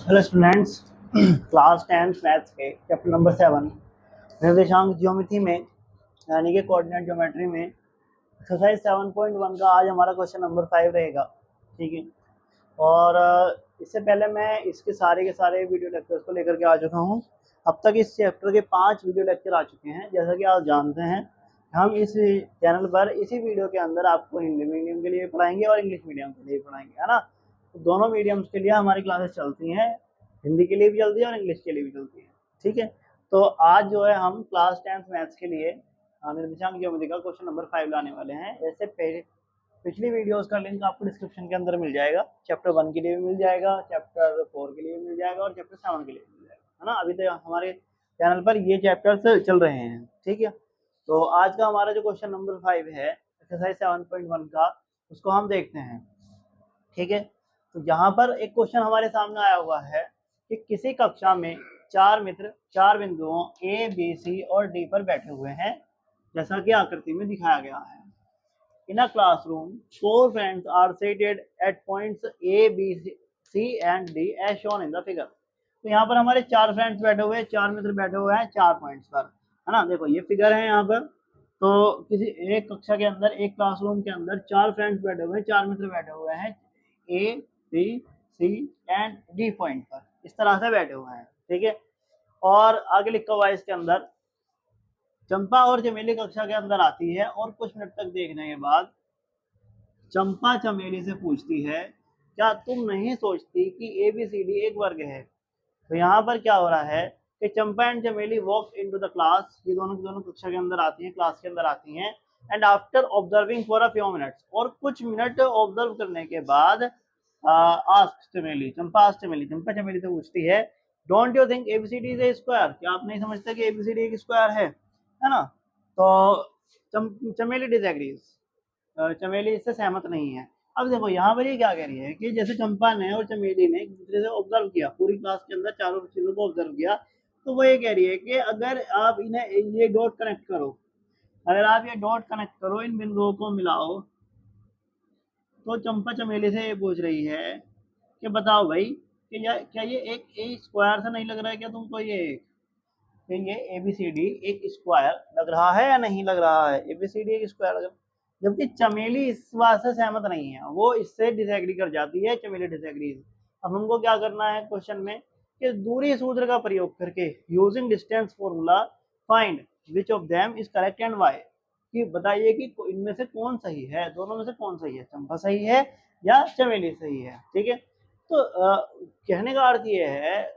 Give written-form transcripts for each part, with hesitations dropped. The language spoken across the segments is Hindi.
हेलो स्टूडेंट्स, क्लास 10 मैथ्स के चैप्टर नंबर 7 निर्देशांक ज्योमेट्री में यानी कि कोऑर्डिनेट ज्योमेट्री में एक्सरसाइज 7.1 का आज हमारा क्वेश्चन नंबर 5 रहेगा। ठीक है। और इससे पहले मैं इसके सारे के सारे वीडियो लेक्चर्स को लेकर के आ चुका हूँ। अब तक इस चैप्टर के 5 वीडियो लेक्चर आ चुके हैं। जैसा कि आप जानते हैं, हम इस चैनल पर इसी वीडियो के अंदर आपको हिंदी मीडियम के लिए पढ़ाएंगे और इंग्लिश मीडियम के लिए पढ़ाएंगे, है ना। तो दोनों मीडियम्स के लिए हमारी क्लासेस चलती हैं, हिंदी के लिए भी चलती है और इंग्लिश के लिए भी चलती है। ठीक है। तो आज जो है हम क्लास 10 मैथ्स के लिए निर्देशांक ज्योमेट्री का क्वेश्चन नंबर 5 लाने वाले हैं। ऐसे पिछली वीडियोस का लिंक आपको डिस्क्रिप्शन के अंदर मिल जाएगा। चैप्टर 1 के लिए भी मिल जाएगा, चैप्टर 4 के लिए भी मिल जाएगा और चैप्टर 7 के लिए भी मिल जाएगा, है ना। अभी तो हमारे चैनल पर ये चैप्टर्स चल रहे हैं। ठीक है। तो आज का हमारा जो क्वेश्चन नंबर 5 है एक्सरसाइज 7.1 का, उसको हम देखते हैं। ठीक है। तो यहाँ पर एक क्वेश्चन हमारे सामने आया हुआ है कि किसी कक्षा में 4 मित्र 4 बिंदुओं ए बी सी और डी पर बैठे हुए हैं, जैसा कि आकृति में दिखाया गया है। इन a classroom 4 friends are seated at points A, B, C and D as shown in the figure। तो यहाँ पर हमारे 4 फ्रेंड्स बैठे हुए हैं, 4 मित्र बैठे हुए हैं 4 पॉइंट्स पर, है ना। देखो ये फिगर है यहाँ पर। तो किसी एक कक्षा के अंदर, एक क्लासरूम के अंदर 4 फ्रेंड्स बैठे हुए हैं, 4 मित्र बैठे हुए हैं A B C and D point पर, इस तरह से बैठे हुए हैं। ठीक है। और आगे लिखा हुआ है इसके अंदर, चंपा और चमेली कक्षा के अंदर आती है और कुछ मिनट तक देखने के बाद चंपा चमेली से पूछती है, क्या तुम नहीं सोचती कि ABCD एक वर्ग है। तो यहाँ पर क्या हो रहा है कि चंपा एंड चमेली वॉक इनटू द क्लास, ये दोनों की दोनों कक्षा के अंदर आती हैं, क्लास के अंदर आती हैं। And after observing for a few minutes, और कुछ मिनट ऑब्जर्व करने के बाद आस्क चमेली, चंपा चमेली से पूछती है, don't you think ABCD is a square, क्या आप नहीं समझते कि ABCD एक स्क्वायर है ना। तो चमेली डिसएग्रीज, चमेली इससे सहमत नहीं है। अब देखो यहाँ पर ये क्या कह रही है कि जैसे चंपा ने और चमेली ने एक दूसरे से ऑब्जर्व किया, पूरी क्लास के अंदर चारों चीजों को ऑब्जर्व किया, तो वो ये कह रही है कि अगर आप इन्हें ये डॉट कनेक्ट करो, अगर आप ये डॉट कनेक्ट करो, इन बिंदुओं को मिलाओ, तो चंपा चमेली से ये पूछ रही है कि बताओ भाई कि क्या ये एक ए स्क्वायर से नहीं लग रहा है क्या तुमको, ये ABCD एक स्क्वायर लग रहा है या नहीं लग रहा है। ABCD एक स्क्वायर लग रहा है, जबकि चमेली इस बात से सहमत नहीं है, वो इससे डिसएग्री कर जाती है, चमेली डिसएग्री। अब हमको क्या करना है क्वेश्चन में कि दूरी सूत्र का प्रयोग करके using distance formula find which of them is correct and why, कि बताइए कि इनमें से कौन सही है, दोनों में से कौन सही है, चंपा सही है या चमेली सही है। ठीक है। तो कहने का अर्थ ये है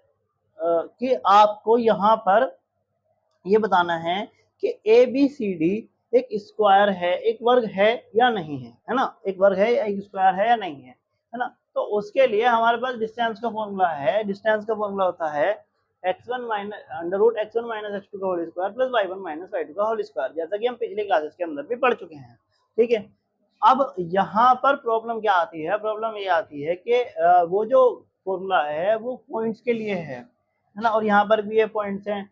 कि आपको यहाँ पर ये बताना है कि ABCD एक स्क्वायर है, एक वर्ग है या नहीं है ना। एक वर्ग है, एक स्क्वायर है या नहीं है ना। तो उसके लिए हमारे पास डिस्टेंस का फॉर्मूला है। डिस्टेंस का फॉर्मूला होता है x1 minus under root x1 minus x2 का whole square plus y1 minus y2 का होल स्क्वायर, जैसा कि हम पिछले क्लासेस के अंदर भी पढ़ चुके हैं। ठीक है। अब यहाँ पर प्रॉब्लम क्या आती है, प्रॉब्लम ये आती है कि वो जो फॉर्मूला है वो पॉइंट्स के लिए है ना। और यहाँ पर भी ये पॉइंट्स हैं,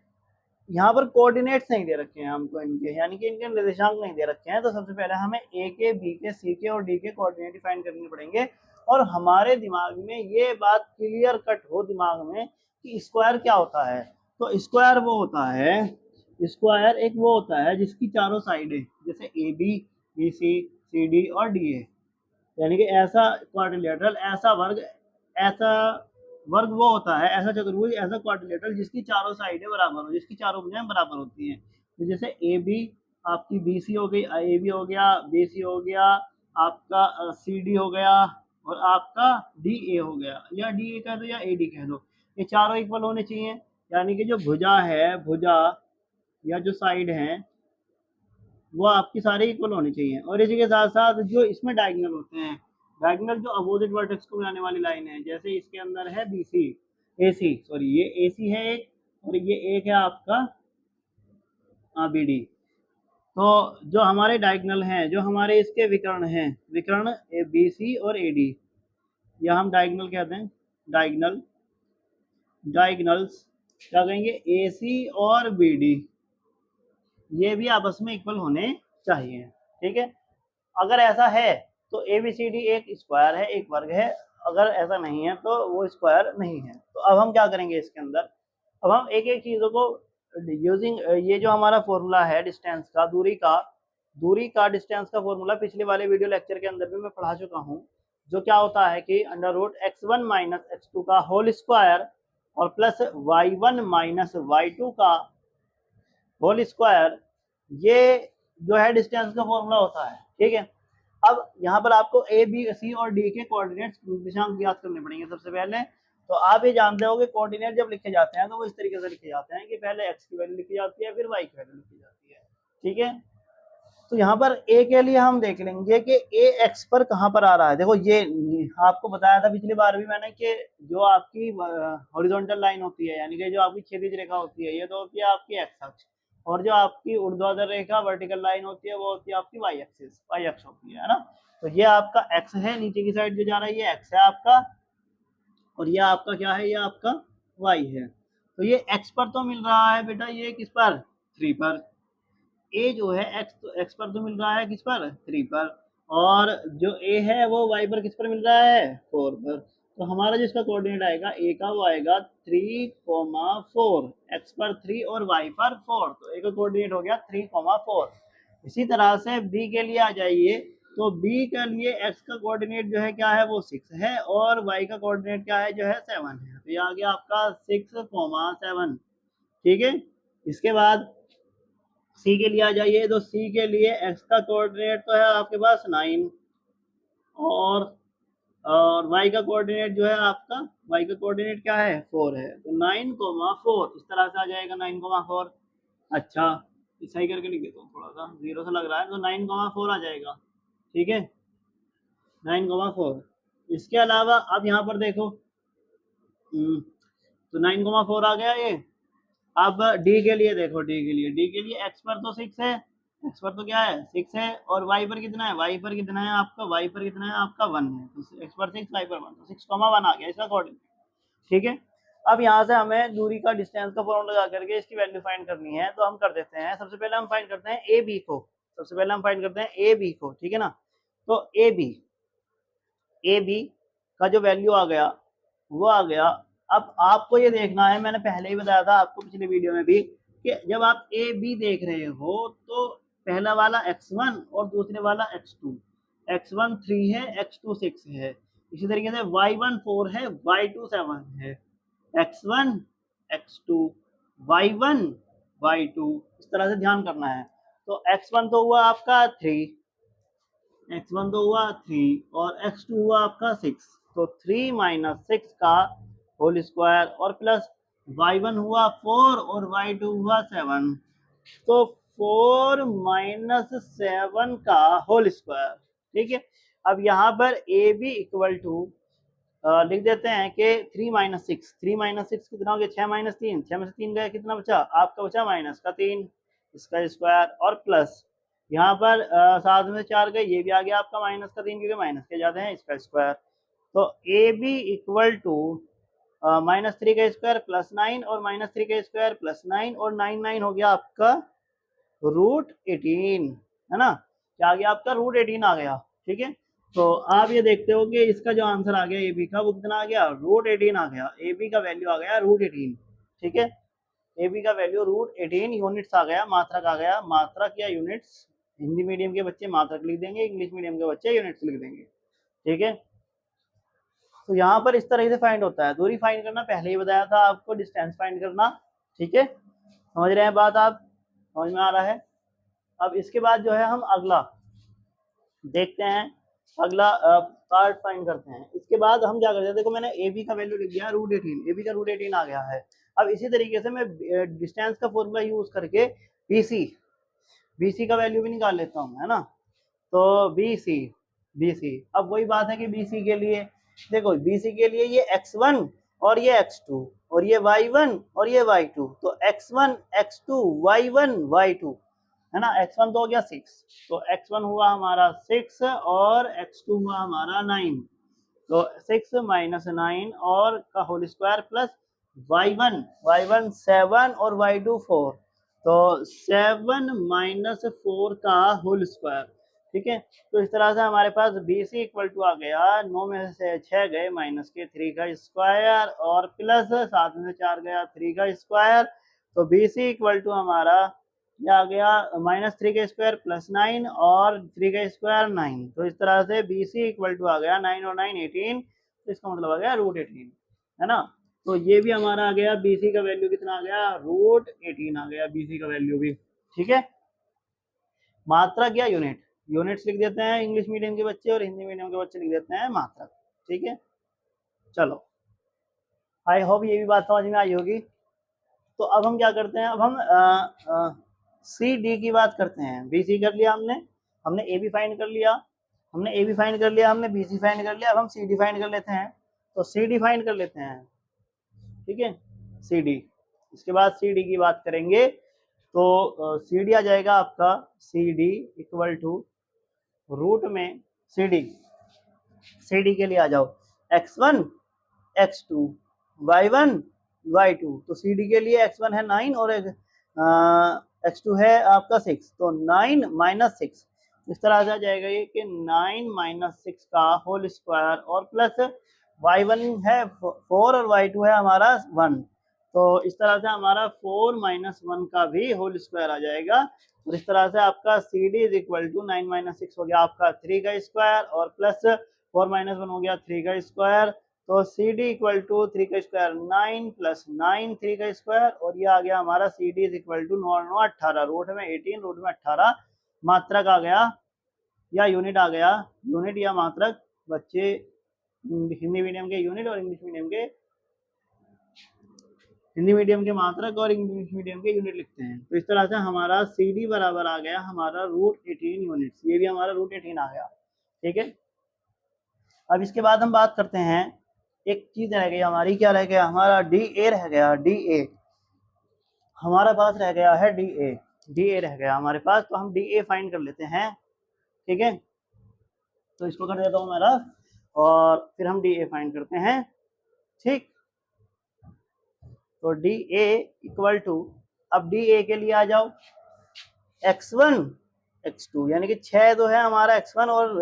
यहाँ पर कोऑर्डिनेट्स नहीं दे रखे हैं हमको इनके, यानी कि इनके निर्देशांक नहीं दे रखे हैं। तो सबसे पहले हमें ए के, बी के, सी के और डी के कोऑर्डिनेट डिफाइन करने पड़ेंगे, और हमारे दिमाग में ये बात क्लियर कट हो दिमाग में कि स्क्वायर क्या होता है। तो स्क्वायर वो होता है, स्क्वायर एक वो होता है जिसकी चारों साइडें, जैसे A B, B C D और डी ए, यानी कि ऐसा क्वाड्रिलेटरल, ऐसा वर्ग, ऐसा वर्ग वो होता है, ऐसा चतुर्भुज, ऐसा क्वाड्रिलेटरल जिसकी चारों साइडें बराबर हो, जिसकी चारों भुजाएं बराबर होती हैं। तो जैसे ए बी, आपकी बी सी हो गई, ए बी हो गया, बी सी हो गया, आपका सी डी हो गया, और आपका डी ए हो गया, या डी ए कह दो या ए डी कह दो, ये चारों इक्वल होने चाहिए। यानी कि जो भुजा है, भुजा या जो साइड है, वो आपकी सारी इक्वल होनी चाहिए। और इसी के साथ साथ जो इसमें डायगोनल होते हैं, डायगोनल जो अपोजिट वर्टेक्स को मिलाने वाली लाइन है, जैसे इसके अंदर है BC, AC सॉरी, ये AC है एक, और ये एक है आपका BD। तो जो हमारे डायगोनल हैं, जो हमारे इसके विकर्ण हैं, विकर्ण BC और AD, या हम डायगोनल कहते हैं, डायगोनल, डायगोनल्स क्या कहेंगे, AC और BD, ये भी आपस में इक्वल होने चाहिए। ठीक है। अगर ऐसा है तो ABCD एक स्क्वायर है, एक वर्ग है, अगर ऐसा नहीं है तो वो स्क्वायर नहीं है। तो अब हम क्या करेंगे इसके अंदर, अब हम एक एक चीज़ों को यूजिंग ये जो हमारा फॉर्मूला है डिस्टेंस का, दूरी का डिस्टेंस का फॉर्मूला पिछले वाले वीडियो लेक्चर के अंदर भी मैं पढ़ा चुका हूँ, जो क्या होता है कि under root x1 minus x2 का होल स्क्वायर और प्लस y1 माइनस y2 का होल स्क्वायर, ये जो है डिस्टेंस का फॉर्मूला होता है। ठीक है, अब यहाँ पर आपको ए बी सी और डी के कोऑर्डिनेट्स दिशांक ज्ञात करने पड़ेंगे सबसे पहले। तो आप ये जानते हो कि कोऑर्डिनेट जब लिखे जाते हैं तो वो इस तरीके से लिखे जाते हैं कि पहले एक्स की वैल्यू लिखी जाती है, फिर वाई की वैल्यू लिखी जाती है। ठीक है, तो यहाँ पर ए के लिए हम देख लेंगे कि ए एक्स पर कहाँ पर आ रहा है। देखो ये आपको बताया था पिछली बार भी मैंने कि जो आपकी हॉरिजॉन्टल लाइन होती है, यानी कि जो आपकी क्षैतिज रेखा होती है, ये तो होती है आपकी एक्स अक्ष, और जो आपकी ऊर्ध्वाधर रेखा वर्टिकल लाइन होती है वो होती है आपकी वाई एक्सिस, वाई अक्ष होती है ना। तो ये आपका एक्स है, नीचे की साइड जो जा रहा है ये एक्स है आपका, और ये आपका क्या है, ये आपका वाई है। तो ये एक्स पर तो मिल रहा है बेटा, ये किस पर, 3 पर। ए जो है एक्स पर तो मिल रहा है किस पर, 3 पर, और जो ए है वो वाई पर किस पर मिल रहा है, 4 पर। तो हमारा जिसका कोऑर्डिनेट आएगा ए का वो आएगा 3,4, एक्स पर 3 और वाई पर 4, तो ए का कोऑर्डिनेट हो गया 3,4। इसी तरह से बी के लिए आ जाइए, तो बी के लिए एक्स का कोऑर्डिनेट जो है क्या है, वो 6 है, और वाई का कोऑर्डिनेट क्या है, जो है 7 है। तो ये आ गया आपका 6,7। ठीक है, इसके बाद सी के लिए आ जाइए, तो सी के लिए एक्स का कोऑर्डिनेट तो है आपके पास 9, और वाई का कोऑर्डिनेट जो है आपका, वाई का कोऑर्डिनेट क्या है, 4 है। तो 9,4 इस तरह से आ जाएगा, 9,4। अच्छा, सही करके लिखे तो थोड़ा सा जीरो से लग रहा है, तो 9,4 आ जाएगा। ठीक है, 9,4। इसके अलावा अब यहाँ पर देखो, तो 9,4 आ गया ये। अब डी के लिए देखो, डी के लिए एक्स पर तो 6 है, एक्स पर तो क्या है, 6 है, और वाई पर कितना है, वाई पर कितना है आपका, वाई पर कितना है आपका 1 है। तो एक्स पर 6, वाई पर 1, तो 6,1 आ गया इसका कोऑर्डिनेट। ठीक है, अब यहाँ से हमें दूरी का डिस्टेंस का फॉर्मूला लगा करके इसकी वैल्यू फाइंड करनी है। तो हम कर देते हैं, सबसे पहले हम फाइंड करते हैं ए बी को, सबसे पहले हम फाइंड करते हैं ए बी को। ठीक है ना, तो ए बी का जो वैल्यू आ गया वो आ गया। अब आपको ये देखना है, मैंने पहले ही बताया था आपको पिछले वीडियो में भी, कि जब आप ए बी देख रहे हो तो पहला वाला x1 और दूसरे वाला x2, x1 3 है, x2 6 है। इसी तरीके से y1 4 है, y2 7 है, x1 x2 y1 y2, इस तरह से ध्यान करना है। तो x1 तो हुआ आपका 3, x1 तो हुआ 3, और x2 हुआ आपका 6, तो 3 माइनस 6 का होल स्क्वायर, और प्लस y1 हुआ 4 और y2 हुआ 7, तो 4 माइनस 7 का होल स्क्वायर। ठीक है, अब यहाँ पर ए बी इक्वल टू लिख देते हैं कि 3 माइनस 6, 3 माइनस 6 कितना हो गया, 6 माइनस 3, 6 में से 3 गया, कितना बचा आपका, बचा माइनस का 3, इसका स्क्वायर, और प्लस यहाँ पर 7 में से 4 गए, ये भी आ गया आपका माइनस का 3, क्योंकि माइनस के जाते हैं, इसका स्क्वायर। तो ए बी इक्वल टू -3 का स्क्वायर प्लस 9, और -3 का स्क्वायर प्लस 9, और 9 हो गया आपका √18, है ना, क्या आ गया आपका, √18 आ गया। ठीक है, तो आप ये देखते हो कि इसका जो आंसर आ गया ए बी का, वो कितना आ गया, √18 आ गया, ए बी का वैल्यू आ गया √18। ठीक है, ए बी का वैल्यू √18 यूनिट्स आ गया, मात्रक आ गया। मात्रक या यूनिट्स, हिंदी मीडियम के बच्चे मात्रक लिख देंगे, इंग्लिश मीडियम के बच्चे यूनिट्स लिख देंगे। ठीक है, तो यहाँ पर इस तरह से फाइंड होता है। दूरी फाइंड करना पहले ही बताया था आपको, डिस्टेंस फाइंड करना। ठीक है, समझ रहे हैं बात, आप समझ में आ रहा है। अब इसके बाद जो है हम अगला देखते हैं, अगला पार्ट फाइंड करते हैं। इसके बाद हम क्या करते हैं, देखो मैंने ए बी का वैल्यू लिख दिया √18, ए बी का √18 आ गया है। अब इसी तरीके से मैं डिस्टेंस का फॉर्मूला यूज करके बी सी का वैल्यू भी निकाल लेता हूँ, है ना। तो बी सी, अब वही बात है कि बी सी के लिए देखो, बी सी के लिए ये x1 और ये x2 और ये y1 और ये y2, तो x1 x2 y1 y2, है ना। x1 तो हो गया 6, तो x1 हुआ हमारा 6 और x2 हुआ हमारा 9, तो 6 माइनस 9 और का होल स्क्वायर प्लस y1 7 और y2 4, तो 7 माइनस 4 का होल स्क्वायर। ठीक है। तो इस तरह से हमारे पास बी सी इक्वल टू आ गया 9 में से 6 गए माइनस के 3 का स्क्वायर और प्लस 7 में से 4 गया 3 का स्क्वायर। तो बी सी इक्वल टू हमारा क्या आ गया -3 का स्क्वायर प्लस 9 और 3 का स्क्वायर 9। तो इस तरह से बी सी इक्वल टू आ गया 9 और 9 18। तो इसका मतलब आ गया √18, है ना। तो ये भी हमारा आ गया बी सी का वैल्यू कितना आ गया √18 आ गया बी सी का वैल्यू भी। ठीक है, मात्रक या यूनिट, यूनिट्स लिख देते हैं इंग्लिश मीडियम के बच्चे और हिंदी मीडियम के बच्चे लिख देते हैं मात्रक। ठीक है, चलो आई होप ये भी बात समझ में आई होगी। तो अब हम क्या करते हैं, अब हम सी डी की बात करते हैं। बी सी कर लिया हमने, हमने ए भी फाइंड कर लिया, हमने ए भी फाइंड कर लिया, हमने बी सी फाइंड कर लिया। अब हम सी डी फाइंड कर लेते हैं। तो सी डी फाइंड कर लेते हैं। ठीक है, सी डी, इसके बाद सी डी की बात करेंगे। तो सी डी आ जाएगा आपका C D equal to root में सी डी के लिए आ जाओ x1 x2 y1 y2। तो सी डी के लिए x1 है 9 और x2 है आपका 6, तो 9 माइनस 6। इस तरह से आ जाएगा ये कि 9 माइनस 6 का होल स्क्वायर और प्लस y1 है 4 और y2 है हमारा 1। तो इस तरह से हमारा 4 माइनस 1 का भी होल स्क्वायर आ जाएगा। और इस तरह से आपका C D is equal to 9 minus 6 हो गया आपका 3 का स्क्वायर और प्लस 4 माइनस 1 हो गया 3 का स्क्वायर। तो सी डी इक्वल टू 3 का स्क्वायर 9 प्लस 9 3 का स्क्वायर और ये आ गया हमारा C D is equal to 9 9 18, root में 18 रूट में 18 मात्रक आ गया या यूनिट आ गया। यूनिट या मात्रक बच्चे हिंदी मीडियम के यूनिट और इंग्लिश मीडियम के हिंदी मीडियम के मात्रक और इंग्लिश मीडियम के यूनिट लिखते हैं। तो इस तरह से हमारा सी डी बराबर आ गया हमारा √18 यूनिट्स, ये भी हमारा √18 आ गया। ठीक है, अब इसके बाद हम बात करते हैं, एक चीज रह गई हमारी, क्या रह गया हमारा डी ए रह गया, डी ए हमारे पास रह गया है, डी ए रह गया हमारे पास। तो हम डी ए फाइंड कर लेते हैं। ठीक है, तो इसको कर देता हूँ मैं रफ और फिर हम डी ए फाइंड करते हैं। ठीक, तो डी ए इक्वल टू, अब डी ए के लिए आ जाओ x1 x2, यानी कि 6 तो है हमारा x1 और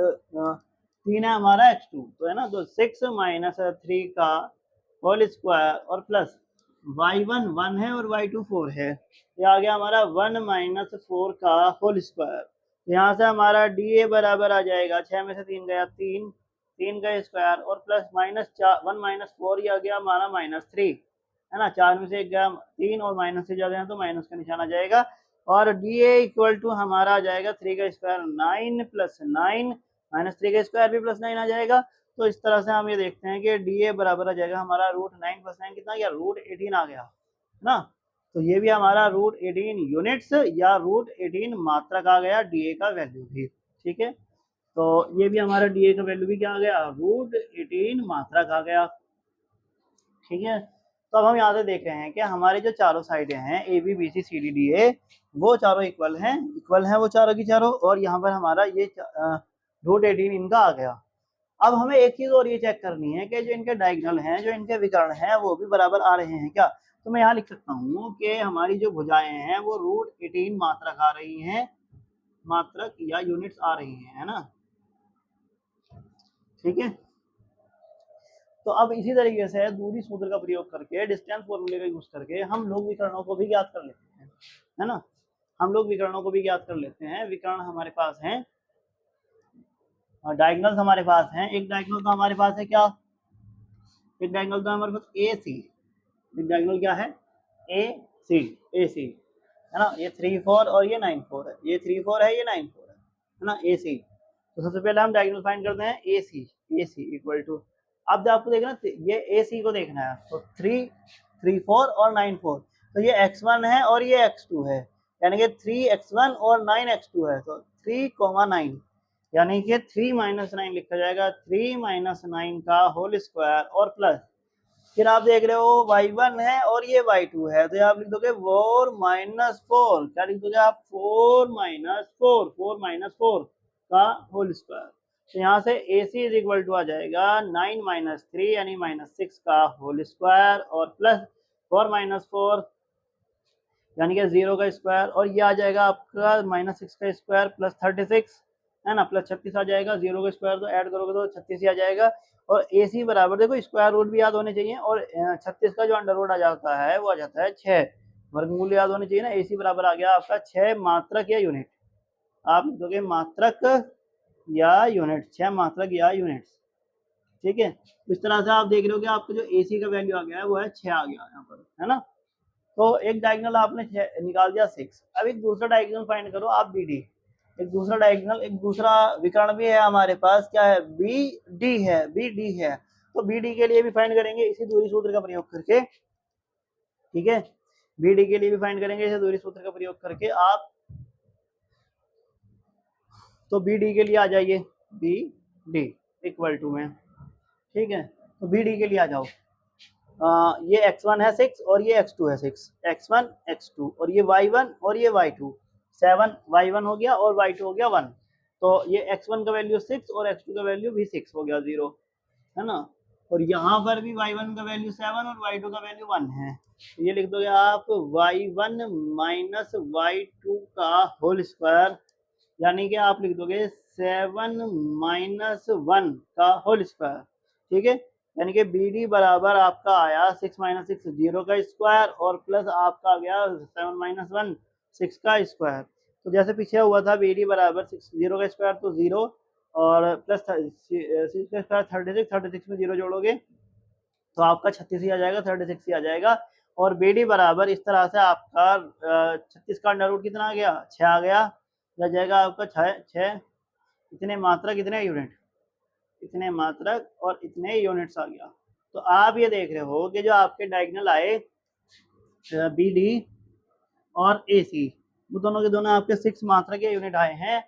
3 है हमारा x2, तो है ना। तो 6 माइनस 3 का होल स्क्वायर और प्लस y1 1 है और y2 4 है। ये आ गया हमारा 1 माइनस 4 का होल स्क्वायर। यहाँ से हमारा डी ए बराबर आ जाएगा 6 में से 3 गया 3, 3 का स्क्वायर और प्लस माइनस 1 माइनस 4, ये आ गया हमारा -3, है ना। 4 में से 1 गया 3 और माइनस से जाएगा तो माइनस का निशान आ जाएगा। और डी ए इक्वल टू हमारा आ जाएगा 3 का स्क्वायर 9 प्लस 9 माइनस 3 का स्क्वायर भी प्लस 9 आ जाएगा। तो इस तरह से हम ये देखते हैं कि डी ए बराबर आ जाएगा हमारा √9 प्लस 9 कितना गया √18 आ गया, है ना। तो ये भी हमारा √18 यूनिट्स या √18 मात्रक आ गया डी ए का वैल्यू भी। ठीक है, तो ये भी हमारा डी ए का वैल्यू भी क्या आ गया √18 मात्रक आ गया। ठीक है, तो अब हम यहाँ से देख रहे हैं कि हमारे जो चारों साइडें हैं A B B C C D D A, वो चारों इक्वल हैं वो चारों की चारों। और यहाँ पर हमारा ये √18 इनका आ गया। अब हमें एक चीज और ये चेक करनी है कि जो इनके डायगोनल हैं, जो इनके विकर्ण हैं, वो भी बराबर आ रहे हैं क्या। तो मैं यहाँ लिख सकता हूँ कि हमारी जो भुजाएं हैं वो √18 मात्रक आ रही हैं, मात्रक या यूनिट्स आ रही हैं, है ना। ठीक है, तो अब इसी तरीके से दूरी सूत्र का प्रयोग करके, डिस्टेंस फॉर्मूले का यूज करके हम लोग विकर्णों को भी ज्ञात कर लेते हैं, है ना। हम लोग विकर्णों को भी ज्ञात कर लेते हैं। विकर्ण हमारे पास हैं और डायगोनल्स हमारे पास हैं। एक डायगोनल तो हमारे पास है क्या, एक डायगोनल तो हमारे पास ए सी, एक डायगोनल क्या है ए सी, है ना। ये 3 4 और ये 9 4 है, ये 3 4 है, ये 9 4 है ना, ए सी। तो सबसे पहले हम डायगोनल फाइंड करते हैं ए सी इक्वल टू, अब आपको देखना ये ए सी को देखना है। तो 3 3 4 और 9 4, तो ये x1 है और ये x2 है, यानी कि 3x1 और 9x2 है। तो 3 9, यानी कि 3 माइनस 9 लिखा जाएगा, 3 माइनस 9 का होल स्क्वायर और प्लस, फिर आप देख रहे हो y1 है और ये y2 है, तो आप लिख दोगे 4 माइनस 4, क्या लिख दोगे आप 4 माइनस 4 का होल स्क्वायर। तो यहाँ से ए सी इज इक्वल टू आ जाएगा 9 माइनस 3 यानी -6 का होल स्क्वायर और प्लस 4 माइनस 4 यानी कि 0 का स्क्वायर, और ये आ जाएगा आपका -6 का स्क्वायर प्लस 36, है ना, प्लस 36 आ जाएगा, 0 का स्क्वायर तो ऐड करोगे तो 36 ही आ जाएगा। और ए सी बराबर, देखो स्क्वायर रूट भी याद होने चाहिए, और 36 का जो अंडर रूट आ जाता है वो आ जाता है 6, वर्गमूल याद होने चाहिए ना। ए सी बराबर आ गया आपका 6 मात्रक या यूनिट, आप लिख दोगे मात्रक या यूनिट, 6 मात्रक या यूनिट्स, ठीक है। इस तरह से आप देख रहे हो कि आपका जो ए सी का वैल्यू आ गया है वो है 6 आ गया यहाँ पर, है ना। तो एक डायगोनल आपने निकाल दिया 6। अब एक दूसरा डायगोनल फाइंड करो आप बी डी, एक दूसरा डायगोनल, एक दूसरा विकर्ण भी है हमारे पास, क्या है, बी डी है, बी डी है। तो बी डी के लिए भी फाइंड करेंगे इसी दूरी सूत्र का प्रयोग करके, ठीक है। बी डी के लिए भी फाइंड करेंगे इसी दूरी सूत्र का प्रयोग करके आप। तो बी डी के लिए आ जाइए, बी डी इक्वल टू में, ठीक है। तो बी डी के लिए आ जाओ, ये x1 है 6 और ये x2 है 6, x1 x2 और ये y1 और ये y2, 7 y1 हो गया और y2 हो गया 1। तो ये x1 का वैल्यू 6 और x2 का वैल्यू भी 6 हो गया 0, है ना। और यहाँ पर भी y1 का वैल्यू 7 और y2 का वैल्यू 1 है। तो ये लिख दोगे आप y1 माइनस y2 का होल स्क्वायर, यानी कि आप लिख दोगे 7 माइनस 1 का होल स्क्वायर, ठीक है। यानी कि बी डी बराबर आपका आया 6 माइनस 6 0 का स्क्वायर और प्लस आपका आ गया 7 माइनस 1 6 का स्क्वायर। तो जैसे पीछे हुआ था बी डी बराबर 6 0 का स्क्वायर तो 0 और प्लस 6 का स्क्वायर 36, 36 में 0 जोड़ोगे तो आपका 36 ही आ जाएगा, 36 ही आ जाएगा। और बी डी बराबर इस तरह से आपका 36 का अंडर रूट कितना आ गया, 6 आ गया, आ जाएगा आपका 6 इतने मात्रक इतने यूनिट, इतने मात्रक और इतने यूनिट्स आ गया। तो आप ये देख रहे हो कि जो आपके डायगोनल आए बी डी और ए सी, वो दोनों के दोनों आपके 6 मात्रक के यूनिट आए हैं।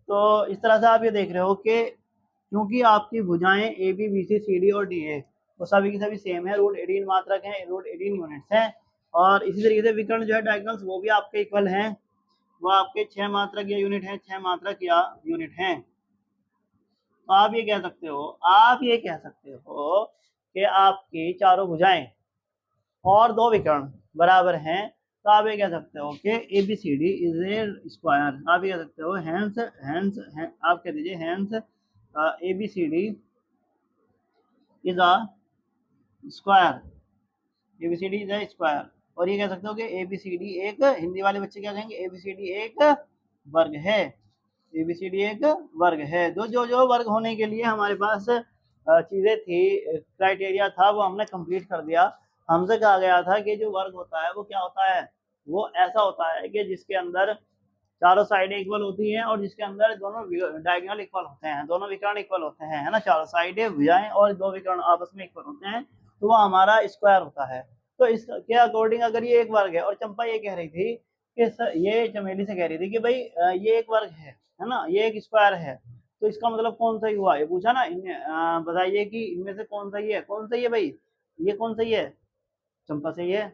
तो इस तरह से आप ये देख रहे हो कि क्योंकि आपकी भुजाएं A B B C C D और डी ए वो सभी की सभी सेम है, रूट 18 मात्रक हैं, रूट 18 यूनिट्स हैं। और इसी तरीके से विकर्ण जो है डायगोनल्स वो भी आपके इक्वल हैं, वो आपके 6 मात्रक या यूनिट हैं, 6 मात्रक या यूनिट हैं। तो आप ये कह सकते हो, आप ये कह सकते हो कि आपकी चारों भुजाएं और दो विकर्ण बराबर हैं। तो आप ये कह सकते हो कि A B C D is a square, आप ये कह सकते हो हैंस हैंस आप कह दीजिए hence A B C D is a square, A B C D is a square. और ये कह सकते हो कि ए बी सी डी एक, हिंदी वाले बच्चे क्या कहेंगे, ए बी सी डी एक वर्ग है, ए बी सी डी एक वर्ग है। जो वर्ग होने के लिए हमारे पास चीजें थी, क्राइटेरिया था, वो हमने कंप्लीट कर दिया। हमसे कहा गया था कि जो वर्ग होता है वो क्या होता है, वो ऐसा होता है कि जिसके अंदर चारों साइड इक्वल होती हैं और जिसके अंदर दोनों डायगोनल इक्वल होते हैं, दोनों विकर्ण इक्वल होते हैं, है ना, चारों साइडें भुजाएं और दो विकर्ण आपस में इक्वल होते हैं, तो वो हमारा स्क्वायर होता है। तो इसके अकॉर्डिंग अगर ये एक वर्ग है, और चंपा ये कह रही थी कि ये चमेली से कह रही थी कि भाई ये एक वर्ग है ना, ये एक स्क्वायर है, तो इसका मतलब कौन सा ही हुआ, ये पूछा ना, बताइए कि इनमें से कौन सही है, कौन सही है भाई, ये कौन सही है, चंपा सही है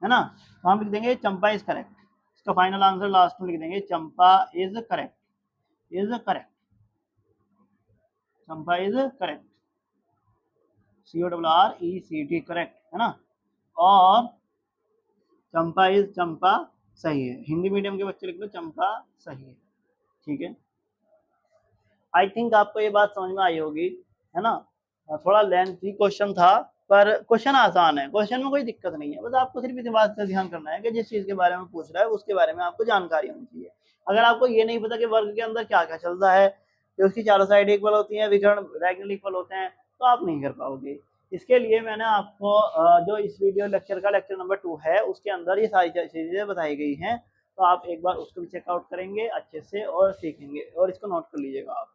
ना। तो हम लिख देंगे चंपा इज करेक्ट, इसका फाइनल आंसर लास्ट में लिख देंगे Champa is correct, is correct, Champa is correct, CORRECT correct, है ना। और चंपा इज, चंपा सही है, हिंदी मीडियम के बच्चे लिख लो चंपा सही है, ठीक है। आई थिंक आपको ये बात समझ में आई होगी, है ना। थोड़ा लेंथी क्वेश्चन था पर क्वेश्चन आसान है, क्वेश्चन में कोई दिक्कत नहीं है, बस आपको सिर्फ इस बात का ध्यान करना है कि जिस चीज के बारे में पूछ रहा है उसके बारे में आपको जानकारी होनी चाहिए। अगर आपको ये नहीं पता कि वर्ग के अंदर क्या क्या चलता है, कि उसकी चारों साइड इक्वल होती हैं, विकर्ण डायगोनल इक्वल होते हैं, तो आप नहीं कर पाओगे। इसके लिए मैंने आपको जो इस वीडियो लेक्चर का लेक्चर नंबर 2 है उसके अंदर ये सारी चीजें बताई गई हैं, तो आप एक बार उसको भी चेकआउट करेंगे अच्छे से और सीखेंगे, और इसको नोट कर लीजिएगा आप।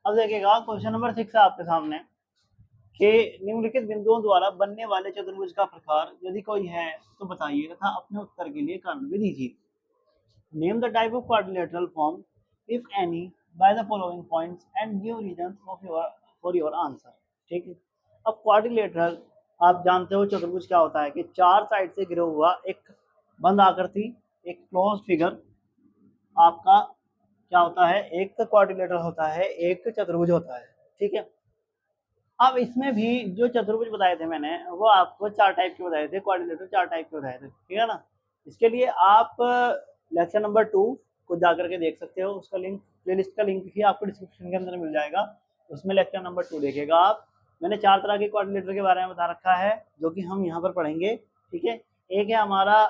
अब देखिएगा क्वेश्चन नंबर 6 है आपके सामने कि निम्नलिखित बिंदुओं द्वारा बनने वाले चतुर्भुज का प्रकार यदि कोई है तो बताइए तथा अपने उत्तर के लिए कारण भी दीजिए। Name the type of quadrilateral form if any by the following points and give reasons for your answer, ठीक है। अब क्वाड्रिलेटरल आप जानते हो चतुर्भुज क्या होता है कि चार साइड से घिरा हुआ एक बंद आकृति, एक क्लोज फिगर आपका क्या होता है, एक क्वाड्रिलेटरल होता है, एक चतुर्भुज होता है, ठीक है। अब इसमें भी जो चतुर्भुज बताए थे मैंने, वो आपको 4 टाइप के बताए थे, क्वाड्रिलेटरल 4 टाइप के बताए थे, ठीक है ना। इसके लिए आप लेक्चर नंबर 2 को जाकर के देख सकते हो, उसका लिंक, प्लेलिस्ट का लिंक भी आपको डिस्क्रिप्शन के अंदर मिल जाएगा, उसमें लेक्चर नंबर 2 देखिएगा आप। मैंने 4 तरह के क्वाड्रिलेटर के बारे में बता रखा है, जो कि हम यहाँ पर पढ़ेंगे, ठीक है। एक है हमारा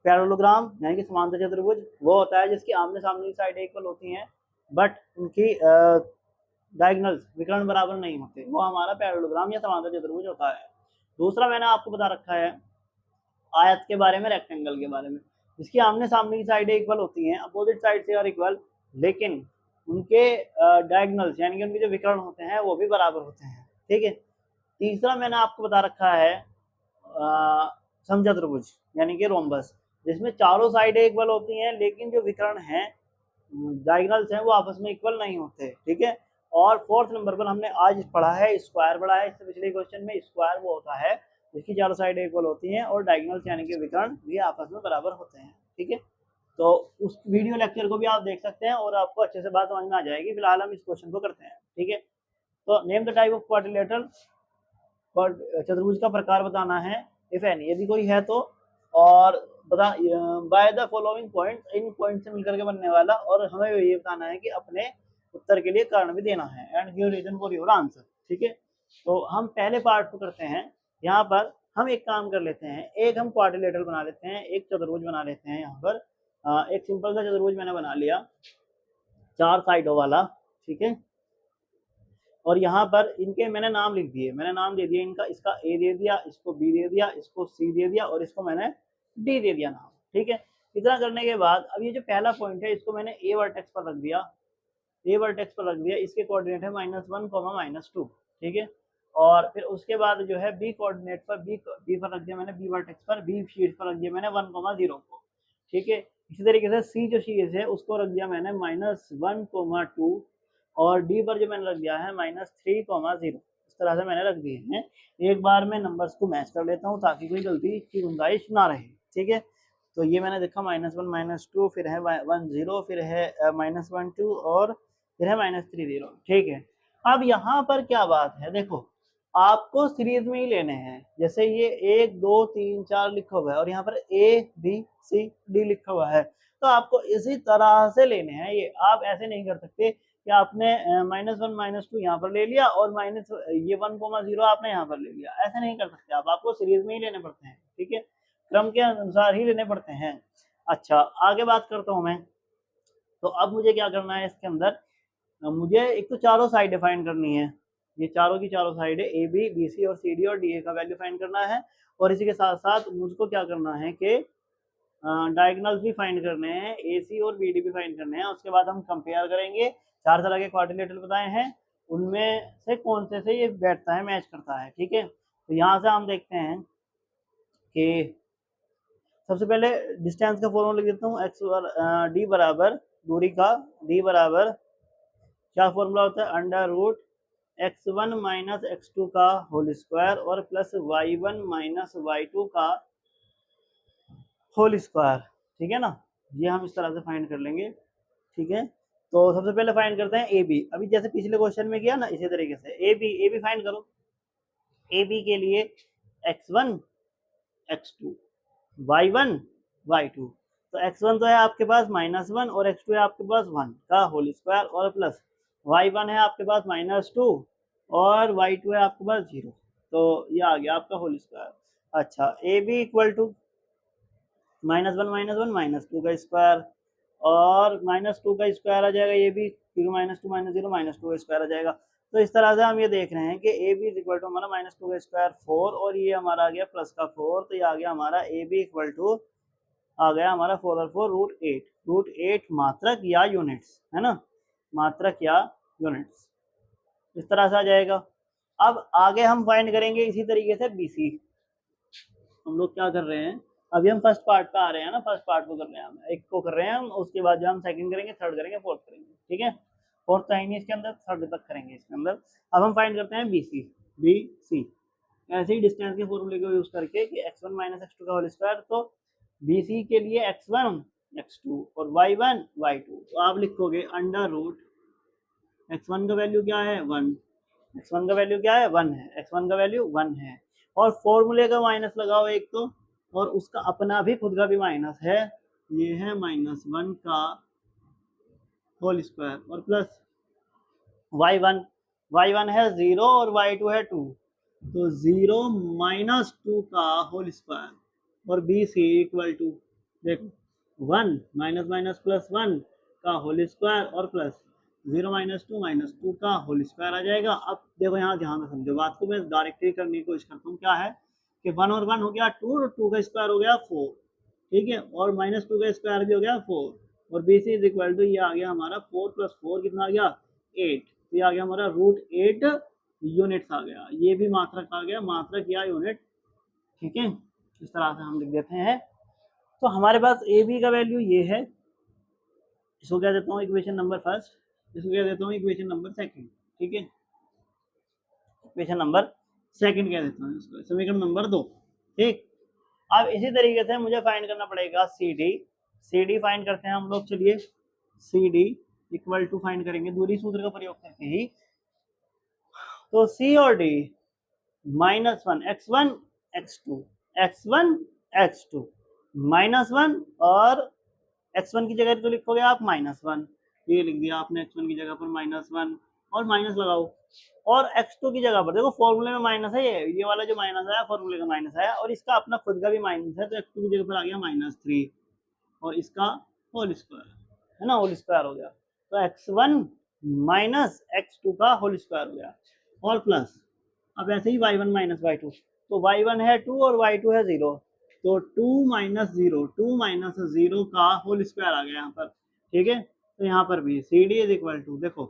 पैरेललोग्राम, यानी कि समांतर चतुर्भुज, वो होता है जिसकी आमने सामने की साइड इक्वल होती हैं, बट उनकी डायगोनल्स, विकर्ण बराबर नहीं होते, वो हमारा पैरेललोग्राम या समांतर चतुर्भुज होता है। दूसरा मैंने आपको बता रखा है आयत के बारे में, रेक्टेंगल के बारे में, जिसकी आमने सामने की साइड इक्वल होती हैं, अपोजिट साइड से और इक्वल, लेकिन उनके डायगोनल्स यानी कि उनके जो विकर्ण होते हैं वो भी बराबर होते हैं, ठीक है। तीसरा मैंने आपको बता रखा है समचतुर्भुज यानी कि रोम्बस, जिसमें चारों साइडें इक्वल होती हैं, लेकिन जो विकर्ण हैं, डायगोनल्स हैं, वो आपस में इक्वल नहीं होते, ठीक है। और फोर्थ नंबर पर हमने आज पढ़ा है स्क्वायर, पढ़ा है इससे पिछले क्वेश्चन में। स्क्वायर वो होता है जिसकी चारों साइड इक्वल होती हैं और डायगोनल्स यानी कि विकर्ण भी आपस में बराबर होते हैं, ठीक है। तो उस वीडियो लेक्चर को भी आप देख सकते हैं और आपको अच्छे से बात समझ में आ जाएगी। फिलहाल हम इस क्वेश्चन को करते हैं, ठीक है। तो name the type of quadrilateral, चतुर्भुज का प्रकार बताना है, इफ एनी, यदि कोई है तो, और बता by the following points, in point से मिलकर के बनने वाला, और हमें ये बताना है कि अपने उत्तर के लिए कारण भी देना है, and give reason for your answer, ठीक है। तो हम पहले पार्ट को करते हैं। यहाँ पर हम एक काम कर लेते हैं, एक हम क्वाड्रिलेटरल बना लेते हैं, एक चतुर्भुज बना लेते हैं। यहाँ पर एक सिंपल सा चतुर्भुज मैंने बना लिया 4 साइडों वाला, ठीक है। और यहाँ पर इनके मैंने नाम लिख दिए, मैंने नाम दे दिया इनका, इसका ए दे दिया, इसको बी दे दिया, इसको सी दे दिया, और इसको मैंने डी दे दिया नाम, ठीक है। इतना करने के बाद अब ये जो पहला पॉइंट है, इसको मैंने ए वर्टेक्स पर रख दिया, ए वर्टेक्स पर रख दिया, इसके कोऑर्डिनेट है -1, -2, ठीक है। और फिर उसके बाद जो है बी कोऑर्डिनेट पर, बी पर रख दिया मैंने, बी वर्टेक्स पर, बी शीर्ष पर रख दिया मैंने 1, 0 को, ठीक है। इसी तरीके से सी जो शीर्ष है उसको रख दिया मैंने -1, 2, और डी पर जो मैंने रख दिया है -3, 0। इस तरह से मैंने रख दिए हैं। एक बार मैं नंबर्स को मैच कर लेता हूँ ताकि कोई गलती की गुंजाइश ना रहे, ठीक है। तो ये मैंने देखा -1, -2, फिर है 1, 0, फिर है -1, 2, और फिर है -3, 0, ठीक है। अब यहाँ पर क्या बात है, देखो आपको सीरीज में ही लेने हैं। जैसे ये 1, 2, 3, 4 लिखा हुआ है और यहाँ पर ए बी सी डी लिखा हुआ है, तो आपको इसी तरह से लेने हैं। ये आप ऐसे नहीं कर सकते कि आपने -1, -2 यहाँ पर ले लिया और ये 1, 0 आपने यहाँ पर ले लिया, ऐसे नहीं कर सकते आप, आपको सीरीज में ही लेने पड़ते हैं, ठीक है। क्रम के अनुसार ही लेने पड़ते हैं। अच्छा, आगे बात करता हूँ मैं। तो अब मुझे क्या करना है इसके अंदर, मुझे एक तो चारों साइड डिफाइन करनी है, ये चारों की चारों साइड है, ए बी, बी सी और सी डी और डी ए का वैल्यू फाइंड करना है। और इसी के साथ साथ मुझको क्या करना है कि डायगोनल्स भी फाइंड करने हैं, ए सी और बी डी भी फाइंड करने हैं। उसके बाद हम कंपेयर करेंगे, 4 तरह के क्वाड्रिलेटरल बताए हैं, उनमें से कौन से ये बैठता है, मैच करता है, ठीक है। तो यहाँ से हम देखते हैं कि सबसे पहले डिस्टेंस का फॉर्मूला लिख देता हूँ, एक्स डी बराबर दूरी का, डी बराबर क्या फॉर्मूला होता है, √x1 - x2 का होल स्क्वायर और प्लस y1 - y2 का होल स्क्वायर, ठीक है ना। ये हम इस तरह से फाइंड कर लेंगे, ठीक है। तो सबसे पहले फाइंड करते हैं ए बी। अभी जैसे पिछले क्वेश्चन में किया ना, इसी तरीके से ए बी फाइंड करो। ए बी के लिए x1 x2 y1 y2, तो x1 तो है आपके पास -1 और x2 है आपके पास 1 का होल स्क्वायर और प्लस y1 है आपके पास -2 और y2 है आपके पास 0, तो ये आ गया आपका होल स्क्वायर। अच्छा, ए बी इक्वल टू -1 -1 -2 का स्क्वायर और -2 का स्क्वायर आ जाएगा, ये भी क्योंकि -2 -0 -2 का स्क्वायर आ जाएगा। तो इस तरह से हम ये देख रहे हैं कि ए बी इक्वल टू हमारा -2 का स्क्वायर 4 और ये हमारा आ गया प्लस का 4, तो ये आ गया हमारा ए बी इक्वल टू आ गया हमारा 4 और 4 √8 मात्रक या यूनिट्स, है ना, मात्रक या यूनिट्स, इस तरह से आ जाएगा। अब आगे हम फाइंड करेंगे इसी तरीके से बी सी। हम लोग क्या कर रहे हैं, अभी हम फर्स्ट पार्ट पे आ रहे हैं ना, फर्स्ट पार्ट को कर रहे हैं हम, एक को कर रहे हैं हम, उसके बाद जो हम सेकंड करेंगे, थर्ड करेंगे, फोर्थ करेंगे, ठीक है। फोर्थ तो है नहीं इसके अंदर, थर्ड तक करेंगे इसके अंदर। अब हम फाइंड करते हैं बी सी। ऐसे ही डिस्टेंस के फॉर्मूले को यूज करके कि x1 - x2 का होल स्क्वायर, तो बी सी के लिए x1 x2 और y1 y2, तो आप लिखोगे √x1 का वैल्यू क्या है 1, x1 का वैल्यू क्या है 1 है, x1 का वैल्यू 1 है और फॉर्मूले का माइनस लगाओ एक तो, और उसका अपना भी खुद का भी माइनस है, ये है -1 का होल स्क्वायर और प्लस y1 है 0 और y2 है 2, तो 0 -2 का होल स्क्वायर और बी सी इक्वल टू देखो 1 माइनस माइनस प्लस 1 का होल स्क्वायर और प्लस 0 -2 का होल स्क्वायर आ जाएगा। अब देखो यहाँ ध्यान से समझो बात को, मैं डायरेक्टली करने की कोशिश करता हूँ। क्या है कि 1 और 1 हो गया 2 और 2 का स्क्वायर हो गया 4, ठीक है, और -2 का स्क्वायर भी हो गया 4 और B C is equal to ये आ गया हमारा 4 + 4 कितना आ गया 8, तो ये आ गया हमारा √8 यूनिट्स आ गया, ये भी मात्रक आ गया, मात्रक या यूनिट, ठीक है। इस तरह से हम लिख देते हैं। तो हमारे पास ए बी का वैल्यू ये है, इसको क्या देता हूँ इक्वेशन नंबर फर्स्ट, इसको क्या देता हूँ इक्वेशन नंबर सेकंड, ठीक है, इक्वेशन नंबर सेकंड क्या देता हूँ इसको, समीकरण नंबर 2, ठीक। अब इसी तरीके से मुझे फाइंड करना पड़ेगा सी डी फाइंड करते हैं हम लोग, चलिए C D equal to find करेंगे दूरी सूत्र का प्रयोग करके ही। तो सी और D -1 x1 x2 x1 x2 -1 और x1 की जगह तो लिखोगे आप -1, ये लिख दिया आपने x1 की जगह पर -1 और माइनस लगाओ, और x2 की जगह पर देखो फॉर्मूले में माइनस है, ये वाला जो माइनस आया फॉर्मूले का माइनस आया और इसका अपना खुद का भी माइनस है, तो x2 की जगह पर आ गया -3 और इसका होल स्क्वायर, है ना, होल स्क्वायर हो गया, तो x1 -x2 का होल स्क्वायर हो गया और प्लस, अब ऐसे ही y1 - y2, तो y1 है 2 और y2 है 0, तो 2 - 0 का होल स्क्वायर आ गया यहाँ पर, ठीक है। तो यहाँ पर भी C D is equal to देखो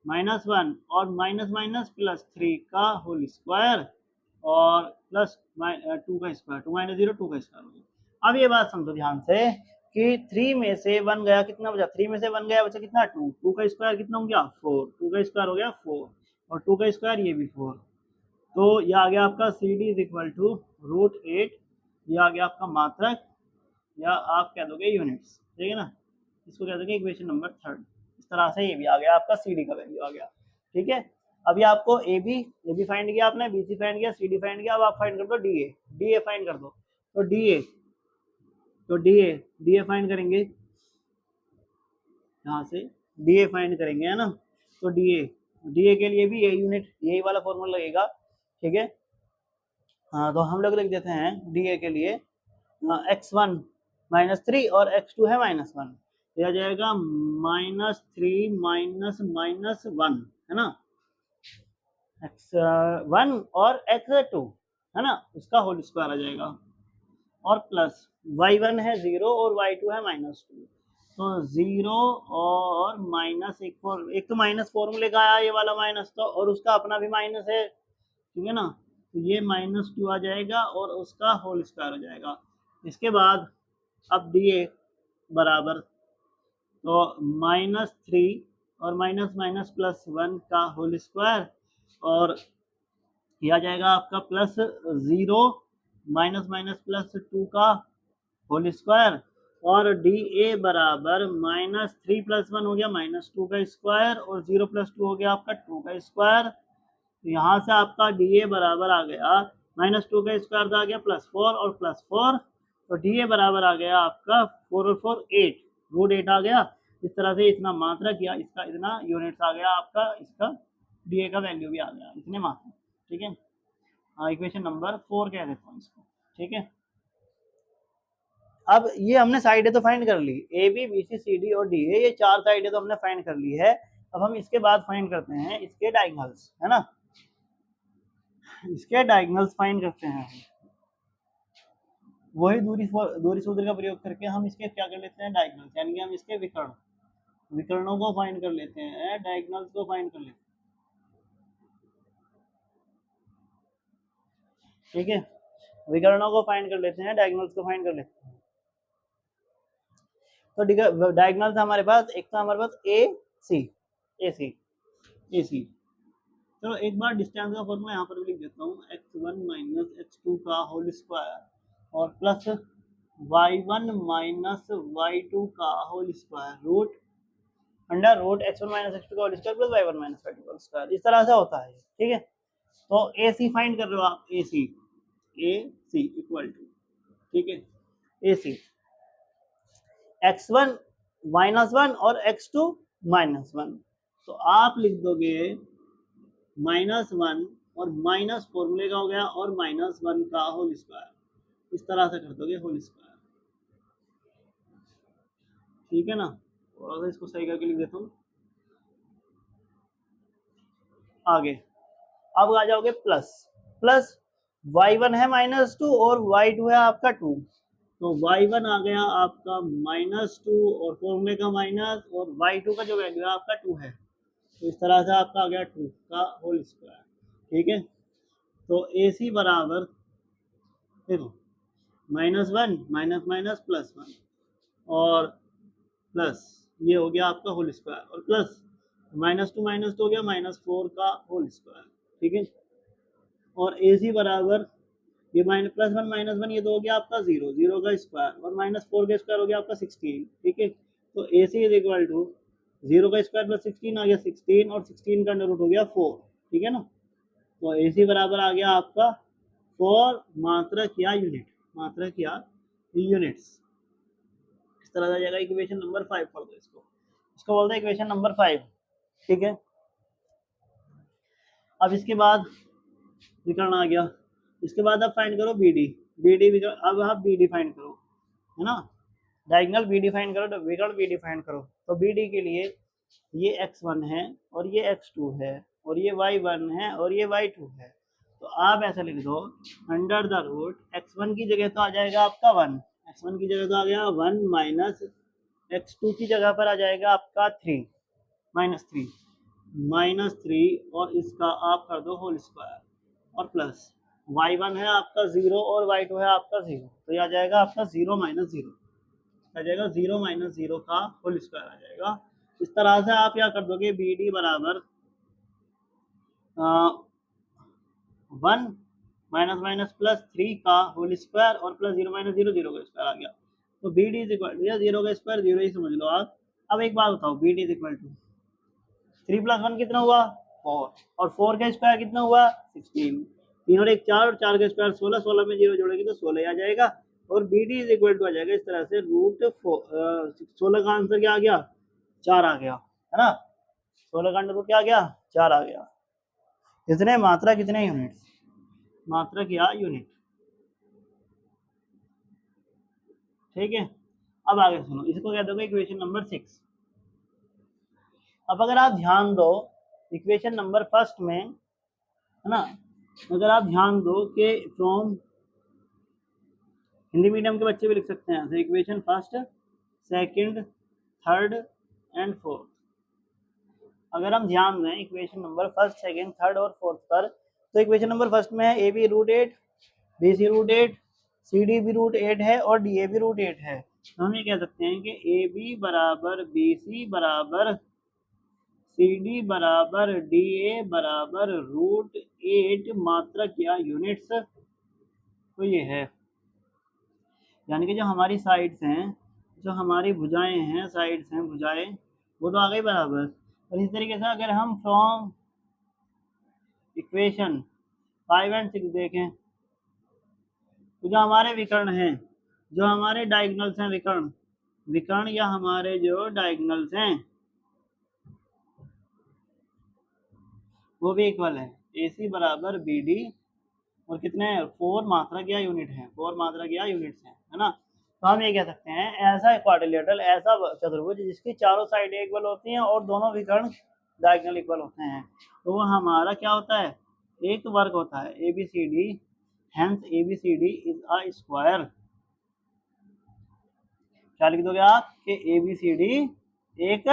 -1 और माइनस माइनस +3 का होल स्क्वायर और प्लस 2 का स्क्वायर, 2 - 0 2 का स्क्वायर हो गया। अब ये बात समझो ध्यान से कि 3 में से 1 गया, कितना बचा, 3 में से 1 गया, बचा कितना 2, 2 का स्क्वायर कितना हो गया 4, 2 का स्क्वायर हो गया 4 और 2 का स्क्वायर ये भी 4, तो ये आ गया आपका C D is equal to √8, ये आ गया आपका मात्रक या आप कह दोगे यूनिट्स, ठीक है ना, इसको कह दोगे इक्वेशन नंबर 3। इस तरह से ये भी आ गया आपका सी डी का वैल्यू आ गया, ठीक है। अभी आपको ए बी फाइंड किया आपने, बी सी फाइंड किया, सी डी फाइंड किया, अब आप फाइंड कर दो डी ए फाइंड कर दो, तो डी ए फाइंड करेंगे, यहाँ से डी ए फाइंड करेंगे, है ना, तो डी ए के लिए भी ये यूनिट यही वाला फॉर्मूला लगेगा, ठीक है। हाँ, तो हम लोग लिख देते हैं डी ए के लिए x1 -3 और x2 है -1, तो आ जाएगा -3 -1, है ना, x1 और x2, है ना, इसका होल स्क्वायर आ जाएगा और प्लस y1 है 0 और y2 है -2, तो 0 और माइनस एक तो माइनस फॉर्मूले का आया ये वाला माइनस, तो और उसका अपना भी माइनस है, ठीक है ना, तो ये -2 आ जाएगा और उसका होल स्क्वायर हो जाएगा। इसके बाद अब डी बराबर, तो -3 और माइनस माइनस +1 का होल स्क्वायर और ये आ जाएगा आपका +0 माइनस माइनस +2 का होल स्क्वायर और डी ए बराबर -3 + 1 हो गया -2 का स्क्वायर और 0 + 2 हो गया आपका 2 का स्क्वायर, तो यहाँ से आपका डी ए बराबर आ गया -2 का स्क्वायर आ गया +4 और +4, तो डी ए बराबर आ गया आपका 4 और 4 8, √8 आ गया। इस तरह से इतना मात्रक या इसका इतना यूनिट्स आ गया आपका, इसका डी ए का वैल्यू भी आ गया इतने मात्रक, ठीक है। हाँ, इक्वेशन नंबर 4 कह देता हूँ इसको, ठीक है। अब ये हमने साइडें तो फाइंड कर ली, A B B C C D और डी ए, ये 4 साइडें तो हमने फाइंड कर ली है। अब हम इसके बाद फाइंड करते हैं इसके डायगोनल्स, है ना, इसके डायगोनल्स फाइंड करते हैं, वही दूरी सूत्र का प्रयोग करके हम इसके क्या कर लेते हैं डायगोनल्स, यानी कि हम इसके विकर्णों को फाइंड कर लेते हैं, डायगोनल्स को फाइंड कर लेते हैं, ठीक है, विकर्णों को फाइंड कर लेते हैं, डायगोनल्स को फाइंड कर लेते हैं। तो डायगोनल्स हमारे पास एक तो हमारे पास ए सी, चलो एक बार डिस्टेंस का फॉर्मूला यहाँ पर भी लिख देता हूँ, x1 - x2 का होल स्क्वायर और प्लस y1 - y2 का whole square under root x1 minus x2 का whole square plus y1 minus y2 का होल स्क्वायर, इस तरह से होता है, ठीक है। तो ए सी फाइंड कर रहे हो आप, ए सी इक्वल टू, ठीक है, ए सी x1 माइनस 1 और x2 माइनस 1, तो आप लिख दोगे -1 और माइनस फॉर्मूले का हो गया और -1 का होल स्क्वायर, इस तरह से कर दोगे होल स्क्वायर, ठीक है ना। थोड़ा सा इसको सही करके लिख देता हूँ आगे। अब आ जाओगे प्लस y1 है -2 और y2 है आपका 2, तो y1 आ गया आपका -2 और फॉर्मूले का माइनस, और y2 का जो वैल्यू है आपका 2 है, तो इस तरह से आपका आ गया 2 का होल स्क्वायर, ठीक है। तो ए सी बराबर देखो -1 माइनस माइनस +1 और प्लस ये हो गया आपका होल स्क्वायर, और प्लस -2 हो गया -4 का होल स्क्वायर, ठीक है। और ए सी बराबर ये +1 -1 ये तो हो गया आपका 0 का स्क्वायर और -4 का स्क्वायर हो गया आपका 16, ठीक है। तो ए सी इज इक्वल टू 0 का स्क्वायर प्लस 16 आ गया 16, और 16 का अंडर रूट हो गया 4, ठीक है ना। तो ए सी बराबर आ गया आपका 4 मात्रक या यूनिट, मात्रक या यूनिट्स, इस तरह आ जाएगा। इक्वेशन नंबर 5 पढ़ दो इसको बोलते हैं इक्वेशन नंबर 5, ठीक है। अब इसके बाद विकर्ण आ गया, इसके बाद आप फाइंड करो बी डी विकर्ण, अब आप बी डी फाइंड करो, है ना, डायगोनल बी डी फाइंड करो, तो विकर्ण बी डी फाइंड करो। तो बी डी के लिए ये x1 है और ये x2 है और ये y1 है और ये y2 है, तो आप ऐसा लिख दो अंडर द रूट x1 की जगह तो आ जाएगा आपका 1, x1 की जगह तो आ गया 1 माइनस x2 की जगह पर आ जाएगा आपका 3 -3 और इसका आप कर दो होल स्क्वायर, और प्लस y1 है आपका 0 और y2 है आपका 0, तो ये आ जाएगा आपका 0 - 0 आ जाएगा, 0 - 0 का होल स्क्वायर आ जाएगा। इस तरह से आप क्या कर दोगे बी डी बराबर 1 -+3 का होल स्क्वायर और प्लस 0 - 0 0 का स्क्वायर आ गया। तो B D is equal to 0 का स्क्वायर 0 ही समझ लो आप। अब एक बात बताओ, B D is equal to 3 + 1 कितना हुआ 4, और 4 का स्क्वायर कितना हुआ 16, 3 और 1 4 और 4 का स्क्वायर 16, 16 में 0 जोड़ेगी तो 16 आ जाएगा, और B D is equal to आ जाएगा इस तरह से रूट 16 का आंसर क्या आ गया 4 आ गया, है ना। 16 का अंडर रूट क्या आ गया 4 आ गया। कितने मात्रा कितने यूनिट्स, मात्रक या यूनिट, ठीक है। अब आगे सुनो, इसको कह दोगे इक्वेशन नंबर 6। अब अगर आप ध्यान दो इक्वेशन नंबर फर्स्ट में, है ना, अगर आप ध्यान दो कि फ्रॉम हिंदी मीडियम के बच्चे भी लिख सकते हैं ऐसे, equation first second third and fourth. अगर हम ध्यान दें equation number first second third और फोर्थ पर, तो इक्वेशन नंबर फर्स्ट में है A B √8, B C √8, C D भी √8 है और डी ए भी √8 है। तो हम ये कह सकते हैं कि ए बी बराबर बी सी बराबर सी डी बराबर डी ए बराबर √8 मात्रक या यूनिट्स, तो ये है, यानी कि जो हमारी साइड्स हैं, जो हमारी भुजाएं हैं, साइड्स हैं भुजाएं, वो तो आ गई बराबर। और इस तरीके से अगर हम फ्रॉम इक्वेशन 5 एंड 6 देखें, तो जो हमारे विकर्ण हैं, जो हमारे डायगोनल्स हैं, विकर्ण या हमारे जो डायगोनल्स हैं वो भी इक्वल है, ए सी बराबर बी डी, और कितने 4 मात्रक या यूनिट हैं, 4 मात्रक या यूनिट्स हैं, है ना। तो हम ये कह सकते हैं ऐसा क्वाड्रिलेटरल, ऐसा चतुर्भुज जिसकी चारों साइड इक्वल होती हैं और दोनों विकर्ण डायगोनल इक्वल होते हैं, तो वो हमारा क्या होता है एक वर्ग होता है, A B C D, hence A B C D is a square. क्या लिख दोगे आप कि ए बी सी डी एक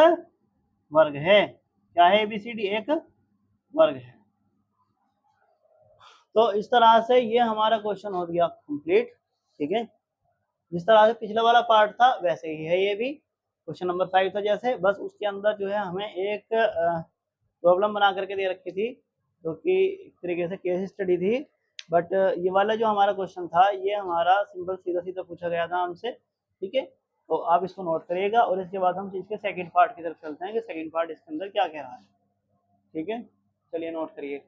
वर्ग है, क्या है ए बी सी डी एक वर्ग है। तो इस तरह से ये हमारा क्वेश्चन हो गया कंप्लीट, ठीक है। जिस तरह से पिछला वाला पार्ट था वैसे ही है ये भी, क्वेश्चन नंबर 5 था जैसे, बस उसके अंदर जो है हमें एक प्रॉब्लम बना करके दे रखी थी, जो कि एक तरीके से केस स्टडी थी। बट ये वाला जो हमारा क्वेश्चन था ये हमारा सिंपल सीधा सीधा पूछा गया था हमसे, ठीक है। तो आप इसको नोट करिएगा और इसके बाद हम इसके सेकंड पार्ट की तरफ चलते हैं कि सेकंड पार्ट इसके अंदर क्या कह रहा है। ठीक है, चलिए नोट करिए।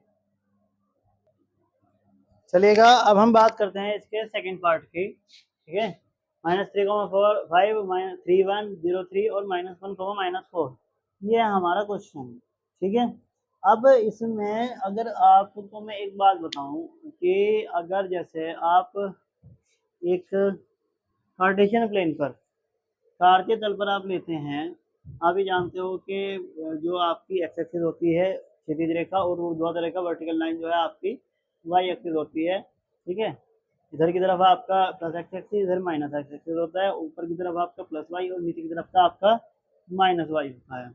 चलिएगा, अब हम बात करते हैं इसके सेकंड पार्ट की। ठीक है, -3,4,5 -3,1,0,3 और -1,-4 ये है हमारा क्वेश्चन। ठीक है, अब इसमें अगर आपको मैं एक बात बताऊं कि अगर जैसे आप एक कार्टेशियन प्लेन पर कार के तल पर आप लेते हैं, आप ये जानते हो कि जो आपकी एक्स एक्सिस होती है क्षैतिज रेखा और ऊर्ध्वाधर रेखा वर्टिकल लाइन जो है आपकी वाई एक्सिस होती है। ठीक है, इधर की तरफ आपका प्लस एक्स एक्सिस, इधर माइनस एक्स एक्सिस होता है, ऊपर की तरफ आपका प्लस वाई और नीचे की तरफ का आपका माइनस वाई होता है।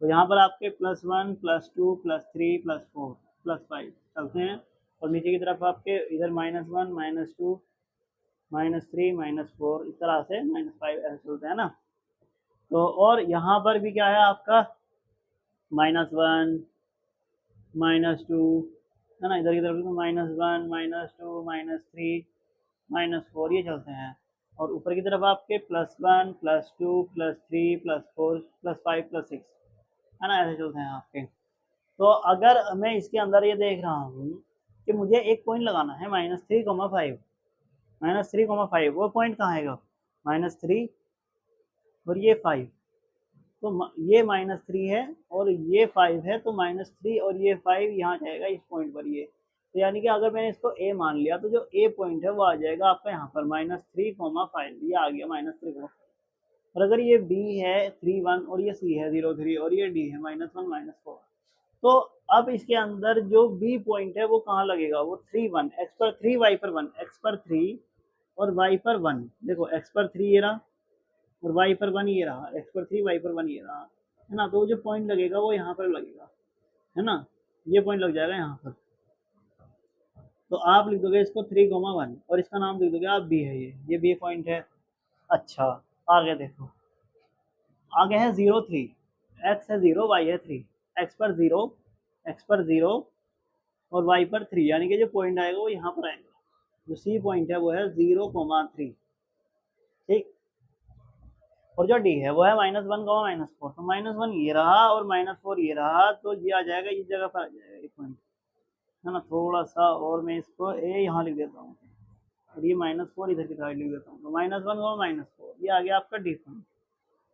तो यहाँ पर आपके +1 +2 +3 +4 +5 चलते हैं और नीचे की तरफ आपके इधर -1 -2 -3 -4 इस तरह से -5 ऐसे चलते हैं ना। तो और यहाँ पर भी क्या है आपका -1 -2 है ना, इधर की तरफ -1 -2 -3 -4 ये चलते हैं और ऊपर की तरफ आपके +1 +2 +3 +4 +5 +6 है ना, ऐसे चलते हैं आपके। तो अगर मैं इसके अंदर ये देख रहा हूँ कि मुझे एक पॉइंट लगाना है -3,5 -3,5 वो पॉइंट कहाँ आएगा -3 और ये 5, तो ये -3 है और ये 5 है, तो -3 और ये 5 यहाँ जाएगा इस पॉइंट पर ये। तो यानी कि अगर मैंने इसको ए मान लिया तो जो ए पॉइंट है वो आ जाएगा आपका यहाँ पर -3,5 ये आ गया -3,5। और अगर ये बी है 3,1 और ये सी है 0,3 और ये डी है -1 -4, तो अब इसके अंदर जो बी पॉइंट है वो कहाँ लगेगा, वो 3,1 एक्स पर 3 वाई पर 1 एक्स पर 3 और वाई पर 1। देखो एक्स पर 3 ये रहा और वाई पर 1 ये रहा, एक्स पर 3 वाई पर 1 ये रहा, है ना। तो जो पॉइंट लगेगा वो यहाँ पर लगेगा, है ना, ये पॉइंट लग जाएगा यहाँ पर। तो आप लिख दोगे इसको 3,1 और इसका नाम लिख दोगे आप बी है, ये बी पॉइंट है। अच्छा, आगे देखो, आगे है 0,3, एक्स है 0 वाई है 3, एक्स पर 0 और वाई पर 3, यानी कि जो पॉइंट आएगा वो यहाँ पर आएगा। जो सी पॉइंट है वो है 0,3। ठीक, और जो डी है वो है -1, -4, तो -1 ये रहा और -4 ये रहा, तो ये आ जाएगा इस जगह पर आ जाएगा ये पॉइंट, है ना। थोड़ा सा और मैं इसको ए यहाँ लिख देता हूँ और ये -4 इधर की साइड लिख देता हूँ, तो -1, -4 ये आ गया आपका डी पॉइंट,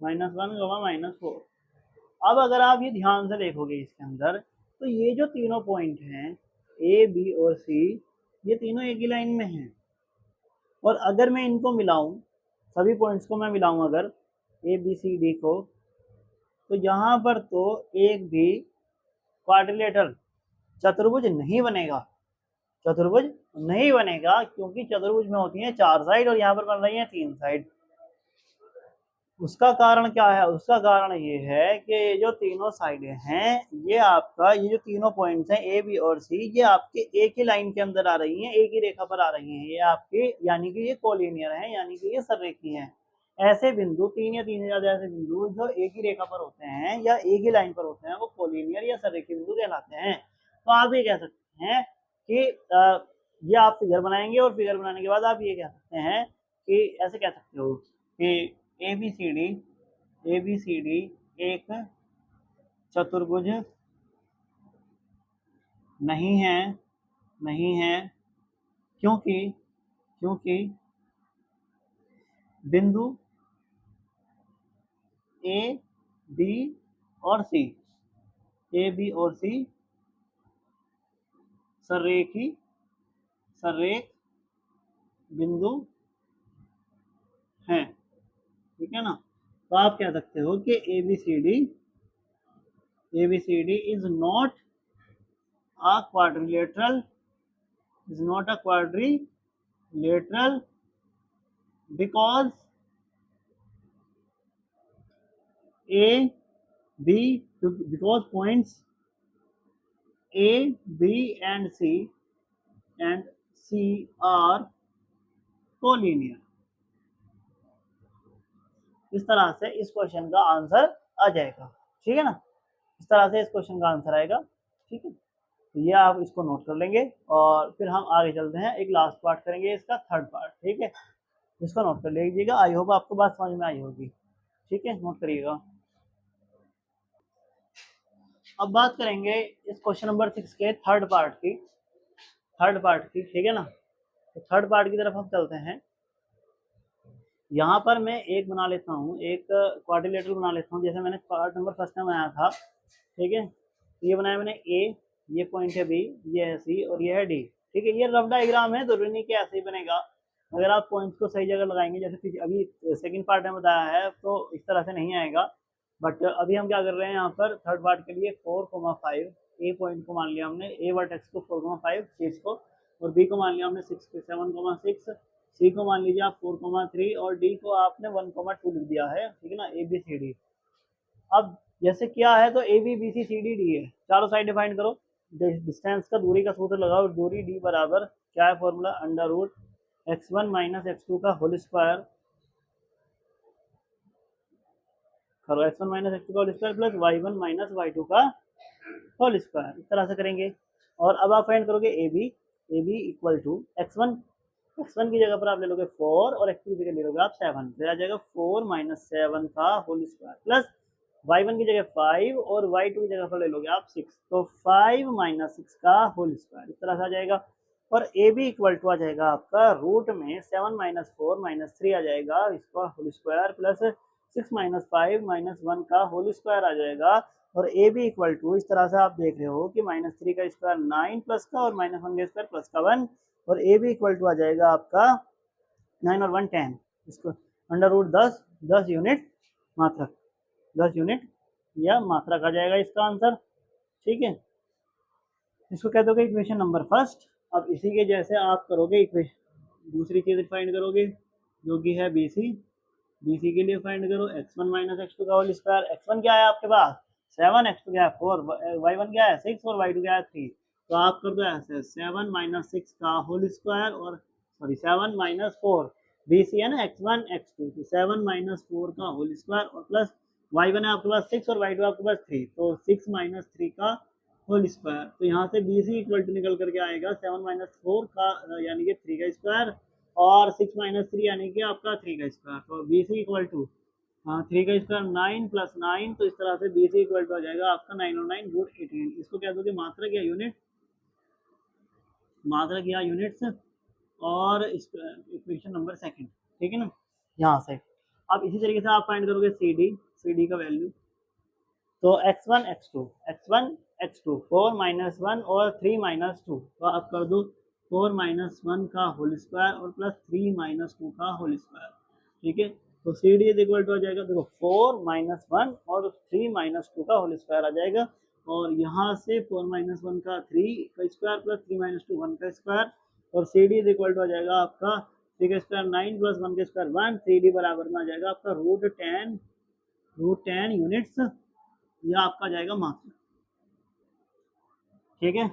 -1, -4। अब अगर आप ये ध्यान से देखोगे इसके अंदर, तो ये जो तीनों पॉइंट हैं ए बी और सी, ये तीनों एक ही लाइन में हैं। और अगर मैं इनको मिलाऊं, सभी पॉइंट्स को मैं मिलाऊं अगर ए बी सी डी को, तो यहाँ पर तो एक भी क्वाड्रिलेटरल चतुर्भुज नहीं बनेगा, चतुर्भुज नहीं बनेगा, क्योंकि चतुर्भुज में होती हैं 4 साइड और यहाँ पर बन रही हैं 3 साइड। उसका कारण क्या है, उसका कारण ये है कि जो तीनों साइडें हैं, ये आपका ये जो तीनों पॉइंट्स हैं ए बी और सी, ये आपके एक ही लाइन के अंदर आ रही हैं, एक ही रेखा पर आ रही हैं, ये आपके यानी कि ये कोलिनियर हैं, यानी कि ये सररेखी हैं। ऐसे बिंदु 3 या 3 से ज्यादा ऐसे बिंदु जो एक ही रेखा पर होते हैं या एक ही लाइन पर होते हैं, वो कोलिनियर या सररेखी बिंदु कहलाते हैं। तो आप ये कह सकते हैं कि ये आप फिगर बनाएंगे और फिगर बनाने के बाद आप ये कह सकते हैं कि ऐसे कह सकते हो कि ए बी सी डी एक चतुर्भुज नहीं है, नहीं है, क्योंकि क्योंकि बिंदु ए बी और सी, ए बी और सी सररेखी सररेख बिंदु हैं, ठीक है ना। तो आप कह सकते हो कि A B C D is not a quadrilateral, is not a quadrilateral because A, B, because points A, B and C are collinear। इस तरह से इस क्वेश्चन का आंसर आ जाएगा, ठीक है ना। इस तरह से इस क्वेश्चन का आंसर आएगा, ठीक है। तो ये आप इसको नोट कर लेंगे और फिर हम आगे चलते हैं, एक लास्ट पार्ट करेंगे इसका, थर्ड पार्ट, ठीक है। इसको नोट कर लीजिएगा। आई होप आपको बात समझ में आई होगी। ठीक है, नोट करिएगा। अब बात करेंगे इस क्वेश्चन नंबर 6 के थर्ड पार्ट की। ठीक है ना। तो थर्ड पार्ट की तरफ हम चलते हैं। यहाँ पर मैं एक बना लेता हूँ, एक क्वाड्रिलेटरल बना लेता हूँ, जैसे मैंने पार्ट नंबर फर्स्ट में बनाया था। ठीक है, ये बनाया मैंने ए, ये पॉइंट है बी, ये है सी और ये है डी। ठीक है, ये रफ डायग्राम है, जरूरी नहीं कि ऐसे ही बनेगा। अगर आप पॉइंट्स को सही जगह लगाएंगे, जैसे अभी सेकंड पार्ट में बताया है, तो इस तरह से नहीं आएगा। बट अभी हम क्या कर रहे हैं यहाँ पर थर्ड पार्ट के लिए 4,5 ए पॉइंट को मान लिया हमने, ए वर्टेक्स को 4,5 सी को, और बी को मान लिया हमने 7,6, सी को मान लीजिए आप 4,3 और डी को आपने 1,2 लिख दिया है। ठीक है ना, ए बी सी डी। अब जैसे क्या है तो A B B C C D D है, चारों साइड डिफाइन करो। डिस्टेंस का दूरी का सूत्र लगाओ, दूरी डी बराबर क्या है formula, under root x1 minus x2 का होल स्क्वायर करो, x1 माइनस x2 का whole square plus y1 minus y2 का होल स्क्वायर, इस तरह से करेंगे। और अब आप फाइंड करोगे A B equal to x1 की जगह पर आप ले लोगे 4 और x2 की जगह ले लोगे आप 7, फिर आ जाएगा 4 माइनस 7 का होल स्क्वायर प्लस y1 की जगह 5 और y2 की जगह पर ले लोगे आप 6, तो 5 माइनस 6 का होल स्क्वायर, इस तरह से आ जाएगा। और ए बी इक्वल टू आ जाएगा आपका रूट में 7 माइनस 4 माइनस 3 आ जाएगा, इसका whole square plus 6 minus 5 minus 1 का होल स्क्वायर आ जाएगा। और ए बी इक्वल टू इस तरह से आप देख रहे हो कि माइनस 3 का स्क्वायर 9 प्लस का और माइनस 1 का स्क्वायर प्लस का 1, और ए बी इक्वल टू आ जाएगा आपका 9 और 1 10, इसको अंडर रूट 10 यूनिट मात्रक, 10 यूनिट या मात्रक आ जाएगा इसका आंसर। ठीक है, इसको कहते हो इक्वेशन नंबर फर्स्ट। अब इसी के जैसे आप करोगे इक्वेशन दूसरी चीज फाइंड करोगे जो कि है बी सी के लिए फाइंड करो x1 माइनस x2 का होल स्क्वायर। x1 क्या है आपके पास 7, x2 क्या है 4, y1 क्या है 6 और y2 क्या है 3। तो आप कर दो ऐसे 7 माइनस 6 का होल स्क्वायर और 7 माइनस 4, बी सी है ना x1 x2, तो 7 माइनस 4 का होल स्क्वायर और प्लस y1 है आपके पास 6 और y2 आपके पास 3, तो 6 माइनस 3 का होल स्क्वायर। तो यहाँ से बी सी इक्वल टू निकल करके आएगा 7 माइनस 4 का यानी कि 3 का स्क्वायर और 6 माइनस 3 यानी कि आपका 3 का स्क्वायर। तो बी सी इक्वल टू 3 का स्क्वायर 9 प्लस 9, तो इस तरह से बी सी इक्वल टू आ जाएगा आपका 9 और 9 रूट 18। इसको क्या दोगे मात्रक या यूनिट, मात्रक या यूनिट्स, और इक्वेशन नंबर सेकंड। ठीक है ना, यहाँ से अब इसी तरीके से आप फाइंड करोगे सी डी का वैल्यू। तो x1 x2 4 माइनस 1 और 3 माइनस 2, तो आप कर दो 4 माइनस 1 का होल स्क्वायर और प्लस 3 माइनस 2 का होल स्क्वायर। ठीक है, तो C D is equal to आ जाएगा देखो 4 माइनस 1 और 3 माइनस 2 का होल स्क्वायर आ जाएगा, और यहाँ से 4 माइनस 1 का 3 का स्क्वायर प्लस 3 माइनस 2 1 का स्क्वायर, और C D is equal to आ जाएगा आपका 3 का स्क्वायर 9 प्लस 1 का स्क्वायर 1, सी डी बराबर में आ जाएगा आपका रूट 10 यूनिट्स, यह आपका जाएगा मात्र। ठीक है,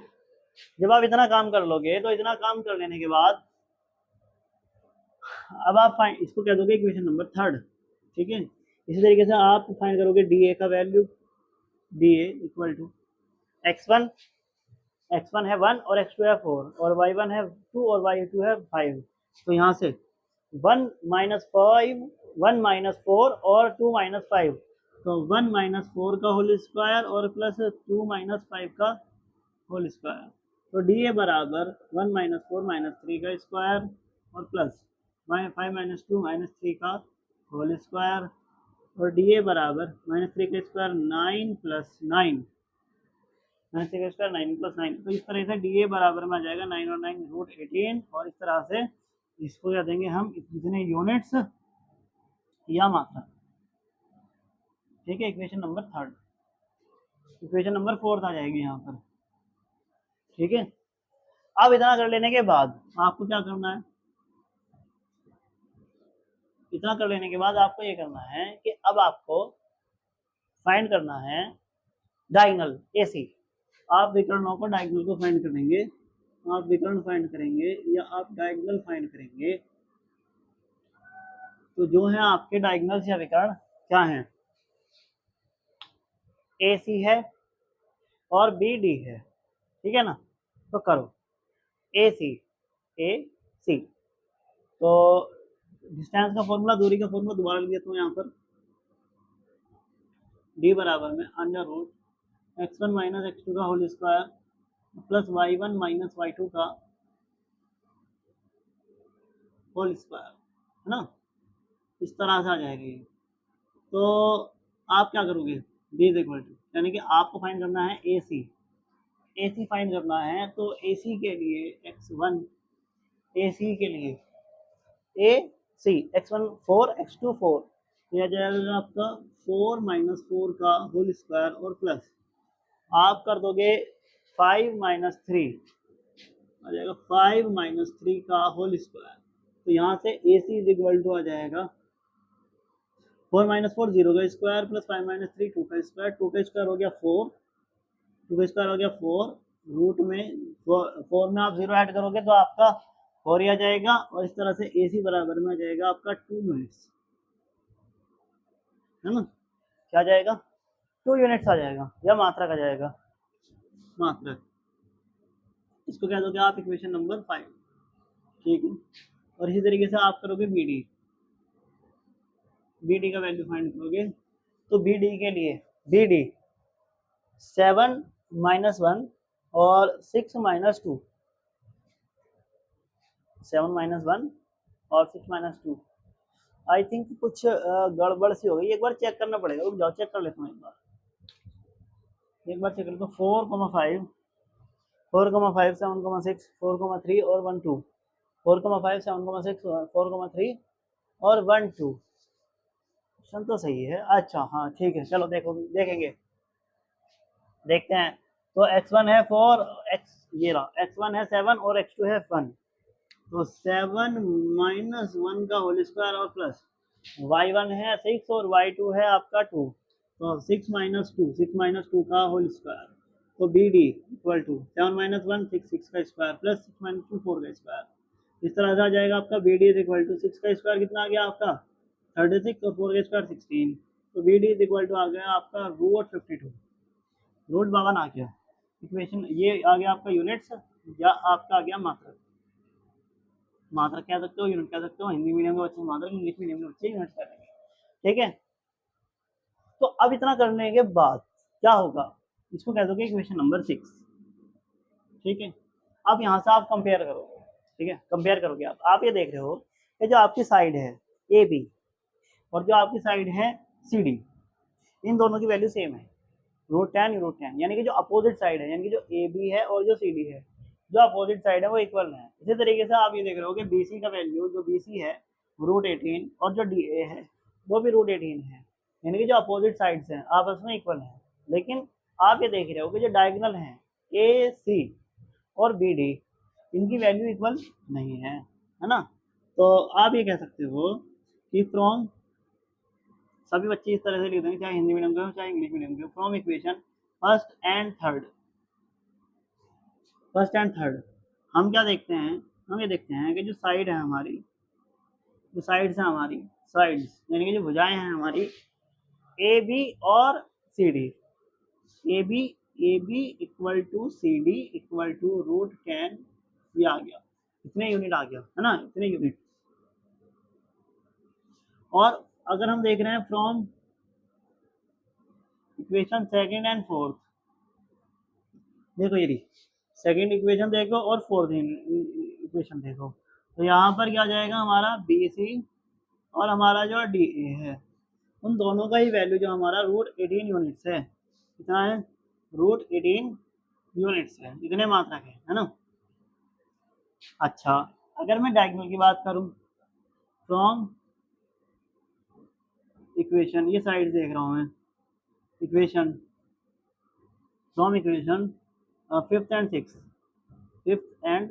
जब आप इतना काम कर लोगे तो इतना काम कर लेने के बाद अब आप फाइंड इसको कह दोगे इक्वेशन नंबर थर्ड। ठीक है, इसी तरीके से आप फाइंड करोगे डी ए का value, D A equal to x1 है 1 और x2 है 4 और y1 है 2 और y2 है 5, तो यहाँ से 1 माइनस 5 1 माइनस 4 और 2 माइनस 5, तो 1 माइनस 4 का होल स्क्वायर और प्लस 2 माइनस 5 का होल स्क्वायर, तो डी ए बराबर 1 माइनस 4 माइनस 3 का स्क्वायर और प्लस 5 माइनस 2 माइनस 3 का होल स्क्वायर, और डी ए बराबर माइनस 3 का स्क्वायर 9 प्लस 9 माइनस 3 का स्क्वायर 9 प्लस 9, तो इस तरह से डी ए बराबर में आ जाएगा 9 और 9 रूट 18, और इस तरह से इसको क्या देंगे हम कितने यूनिट्स या मात्रा। ठीक है, equation number third. Equation number fourth आ जाएगी यहाँ पर। ठीक है, अब इतना कर लेने के बाद आपको क्या करना है, इतना कर लेने के बाद आपको ये करना है कि अब आपको फाइंड करना है डायगोनल एसी। आप विकर्णों को डायगोनल को फाइंड करेंगे, आप विकर्ण फाइंड करेंगे या आप डायगोनल फाइंड करेंगे, तो जो है आपके डायगोनल्स या विकर्ण क्या हैं, ए सी है और बी डी है। ठीक है ना, तो करो ए सी, तो डिस्टेंस का फॉर्मूला, दूरी का फॉर्मूला दोबारा लिख देता हूँ यहाँ पर। डी बराबर में under root x1 minus x2 का whole square plus y1 minus y2 का होल स्क्वायर, है ना। इस तरह से आ जाएगा ये। तो आप क्या करोगे, d इज इक्वल टू, यानी कि आपको फाइंड करना है AC फाइंड करना है। तो AC के लिए x1, AC के लिए AC x1 4 x2 4, यह जाएगा आपका 4 माइनस 4 का होल स्क्वायर और प्लस आप कर दोगे 5 माइनस 3, आ जाएगा 5 माइनस 3 का होल स्क्वायर। तो यहाँ से AC इज इक्वल टू आ जाएगा 4 माइनस 4 0 का स्क्वायर प्लस 5 माइनस 3 2 का स्क्वायर, 2 का स्क्वायर हो गया 4, 2 का स्क्वायर हो गया 4, रूट में 4 में आप 0 ऐड करोगे तो आपका 4 ही आ जाएगा। और इस तरह से AC बराबर में आ जाएगा आपका 2 यूनिट्स, है ना। क्या जाएगा, 2 यूनिट्स आ जाएगा, या मात्रक आ जाएगा, मात्रक। इसको कह दोगे आप इक्वेशन नंबर 5, ठीक है। और इसी तरीके से आप करोगे BD का वैल्यू फाइंड करोगे। तो BD के लिए BD 7 माइनस 1 और 6 माइनस 2, 7 माइनस 1 और 6 माइनस 2, आई थिंक कुछ गड़बड़ सी हो गई, एक बार चेक करना पड़ेगा। रुक जाओ, चेक कर लेता हूँ एक बार चेक कर लेता हूँ। 4,5 4,5 7,6 4,3 और 1 2, 4,5 7,6 4,3 और 1 2, ऑप्शन तो सही है। अच्छा हाँ ठीक है, चलो देखेंगे, देखते हैं। तो x1 है 4, ये रहा x1 है 7 और x2 है 1। तो 7 माइनस 1 का होल स्क्वायर और प्लस y1 है 6 और y2 है आपका 2, तो 6 माइनस 2 का होल स्क्वायर। तो BD इक्वल टू 7 माइनस 1 6 का स्क्वायर प्लस 6 माइनस 2 4 का स्क्वायर। इस तरह से आ जाएगा आपका BD इज इक्वल टू 6 का स्क्वायर कितना आ गया आपका 36 और 4 का स्क्वायर 16। तो BD इज इक्वल टू आ गया आपका रूट 52, रूट 52 आ गया। इक्वेशन ये आ गया आपका यूनिट्स, या आपका आ गया मात्रक। मात्रक कह सकते हो, यूनिट कह सकते हो। हिंदी मीडियम के बच्चे मात्रक, इंग्लिश मीडियम के बच्चे यूनिट करेंगे, ठीक है। तो अब इतना करने के बाद क्या होगा, इसको कह दोगे इक्वेशन नंबर 6, ठीक है। अब यहाँ से आप कंपेयर करोगे, ठीक है, कंपेयर करोगे आप ये देख रहे हो कि जो आपकी साइड है AB और जो आपकी साइड है CD, इन दोनों की वैल्यू सेम है, √10 यानी कि जो अपोजिट साइड है, यानी कि जो AB है और जो CD है, जो अपोजिट साइड है वो इक्वल है। इसी तरीके से आप ये देख रहे हो कि BC का वैल्यू, जो BC है √18 और जो DA है वो भी √18 है, यानी कि जो अपोजिट साइड्स हैं आपस में इक्वल हैं। लेकिन आप ये देख रहे हो कि जो डायगोनल हैं AC और BD, इनकी वैल्यू इक्वल नहीं है ना। तो आप ये कह सकते हो कि फ्रॉम, सभी बच्चे इस तरह से लिख देंगे, चाहे हिंदी मीडियम के हो चाहे इंग्लिश मीडियम के हो, from equation first and third हम क्या देखते हैं, हम ये देखते हैं कि जो साइड है हमारी, जो साइड्स हैं हमारी, साइड्स यानी कि जो भुजाएं हैं हमारी AB और CD, AB equal to CD equal to √10, ये आ गया, इतने यूनिट आ गया, है ना, इतने यूनिट। और अगर हम देख रहे हैं from equation second and fourth, देखो ये रही सेकंड इक्वेशन देखो और फोर्थ इक्वेशन देखो, तो यहाँ पर क्या जाएगा हमारा BC और हमारा जो DA है, उन दोनों का ही वैल्यू जो हमारा √18 यूनिट्स है, कितना है, √18 यूनिट्स है, इतने मात्रक है ना। अच्छा अगर मैं डायगोनल की बात करूं, फ्रॉम इक्वेशन, ये साइड देख रहा हूं मैं, equation from equation fifth and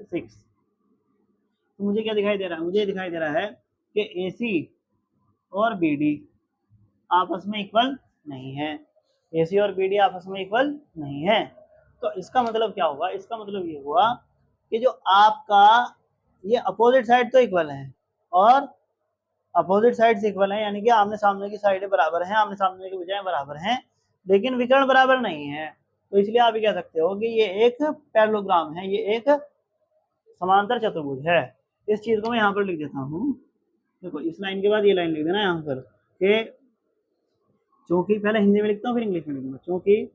six, तो मुझे क्या दिखाई दे रहा है, मुझे दिखाई दे रहा है कि AC और BD आपस में इक्वल नहीं है, AC और BD आपस में इक्वल नहीं है। तो इसका मतलब क्या हुआ, इसका मतलब ये हुआ कि जो आपका ये अपोजिट साइड तो इक्वल है, और अपोजिट साइड्स इक्वल है, यानी कि आमने सामने की साइडें बराबर हैं, आमने सामने की भुजाएं बराबर हैं, लेकिन विकर्ण बराबर नहीं है। तो इसलिए आप ये कह सकते हो कि ये एक पैरेललोग्राम है, ये एक समांतर चतुर्भुज है। इस चीज को मैं यहाँ पर लिख देता हूँ, देखो इस लाइन के बाद ये लाइन लिख देना यहाँ पर कि चूंकि, पहले हिंदी में लिखता हूँ फिर इंग्लिश में लिखूंगा, चूंकि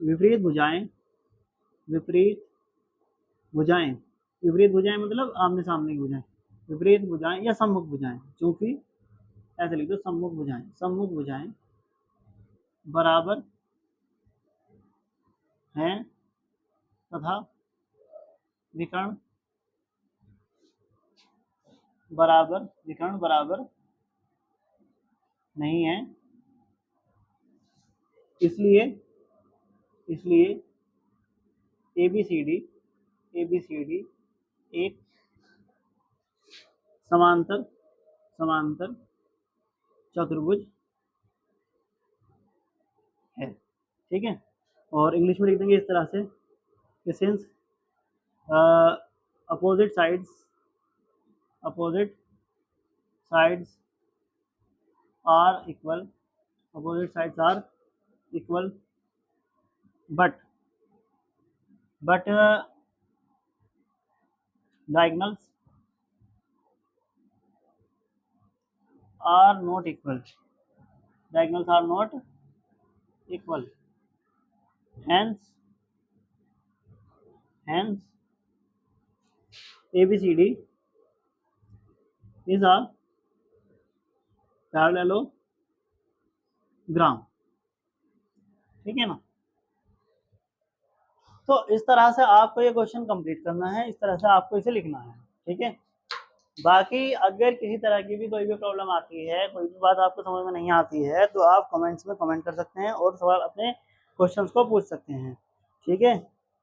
विपरीत भुजाएं, विपरीत भुजाएं, विपरीत भुजाएं मतलब आमने सामने की भुजाएं, विपरीत भुजाएं या सम्मुख भुजाएं, चूंकि ऐसे लिख दो सम्मुख भुजाएं, सम्मुख भुजाएं बराबर हैं तथा विकर्ण बराबर, विकर्ण बराबर नहीं है, इसलिए इसलिए ABCD एक समांतर समांतर चतुर्भुज है। ठीक है, और इंग्लिश में लिख देंगे इस तरह से कि since opposite sides are equal, opposite sides are equal but diagonals are not equal, diagonals are not equal, hence ABCD is a parallelogram। ठीक है ना, तो इस तरह से आपको ये क्वेश्चन कंप्लीट करना है, इस तरह से आपको इसे लिखना है। ठीक है, बाकी अगर किसी तरह की भी कोई भी प्रॉब्लम आती है, कोई भी बात आपको समझ में नहीं आती है, तो आप कमेंट्स में कमेंट कर सकते हैं और सवाल अपने क्वेश्चंस को पूछ सकते हैं। ठीक है,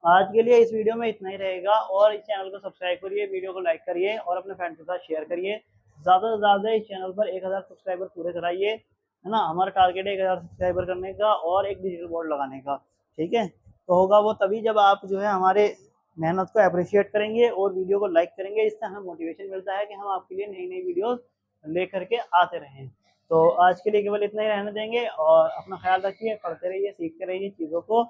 आज के लिए इस वीडियो में इतना ही रहेगा, और इस चैनल को सब्सक्राइब करिए, वीडियो को लाइक करिए और अपने फ्रेंड्स के साथ शेयर करिए। ज़्यादा से ज़्यादा इस चैनल पर 1000 सब्सक्राइबर पूरे कराइए, है ना। हमारा टारगेट है 1000 सब्सक्राइबर करने का और एक डिजिटल बोर्ड लगाने का। ठीक है, तो होगा वो तभी जब आप जो है हमारे मेहनत को अप्रिशिएट करेंगे और वीडियो को लाइक करेंगे। इससे हमें मोटिवेशन मिलता है कि हम आपके लिए नई नई वीडियोस लेकर के आते रहें। तो आज के लिए केवल इतना ही रहने देंगे, और अपना ख्याल रखिए, पढ़ते रहिए, सीखते रहिए, चीज़ों को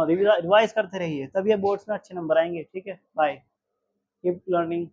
रिवाइज करते रहिए, तब ये बोर्ड्स में अच्छे नंबर आएंगे। ठीक है, बाय, कीप लर्निंग।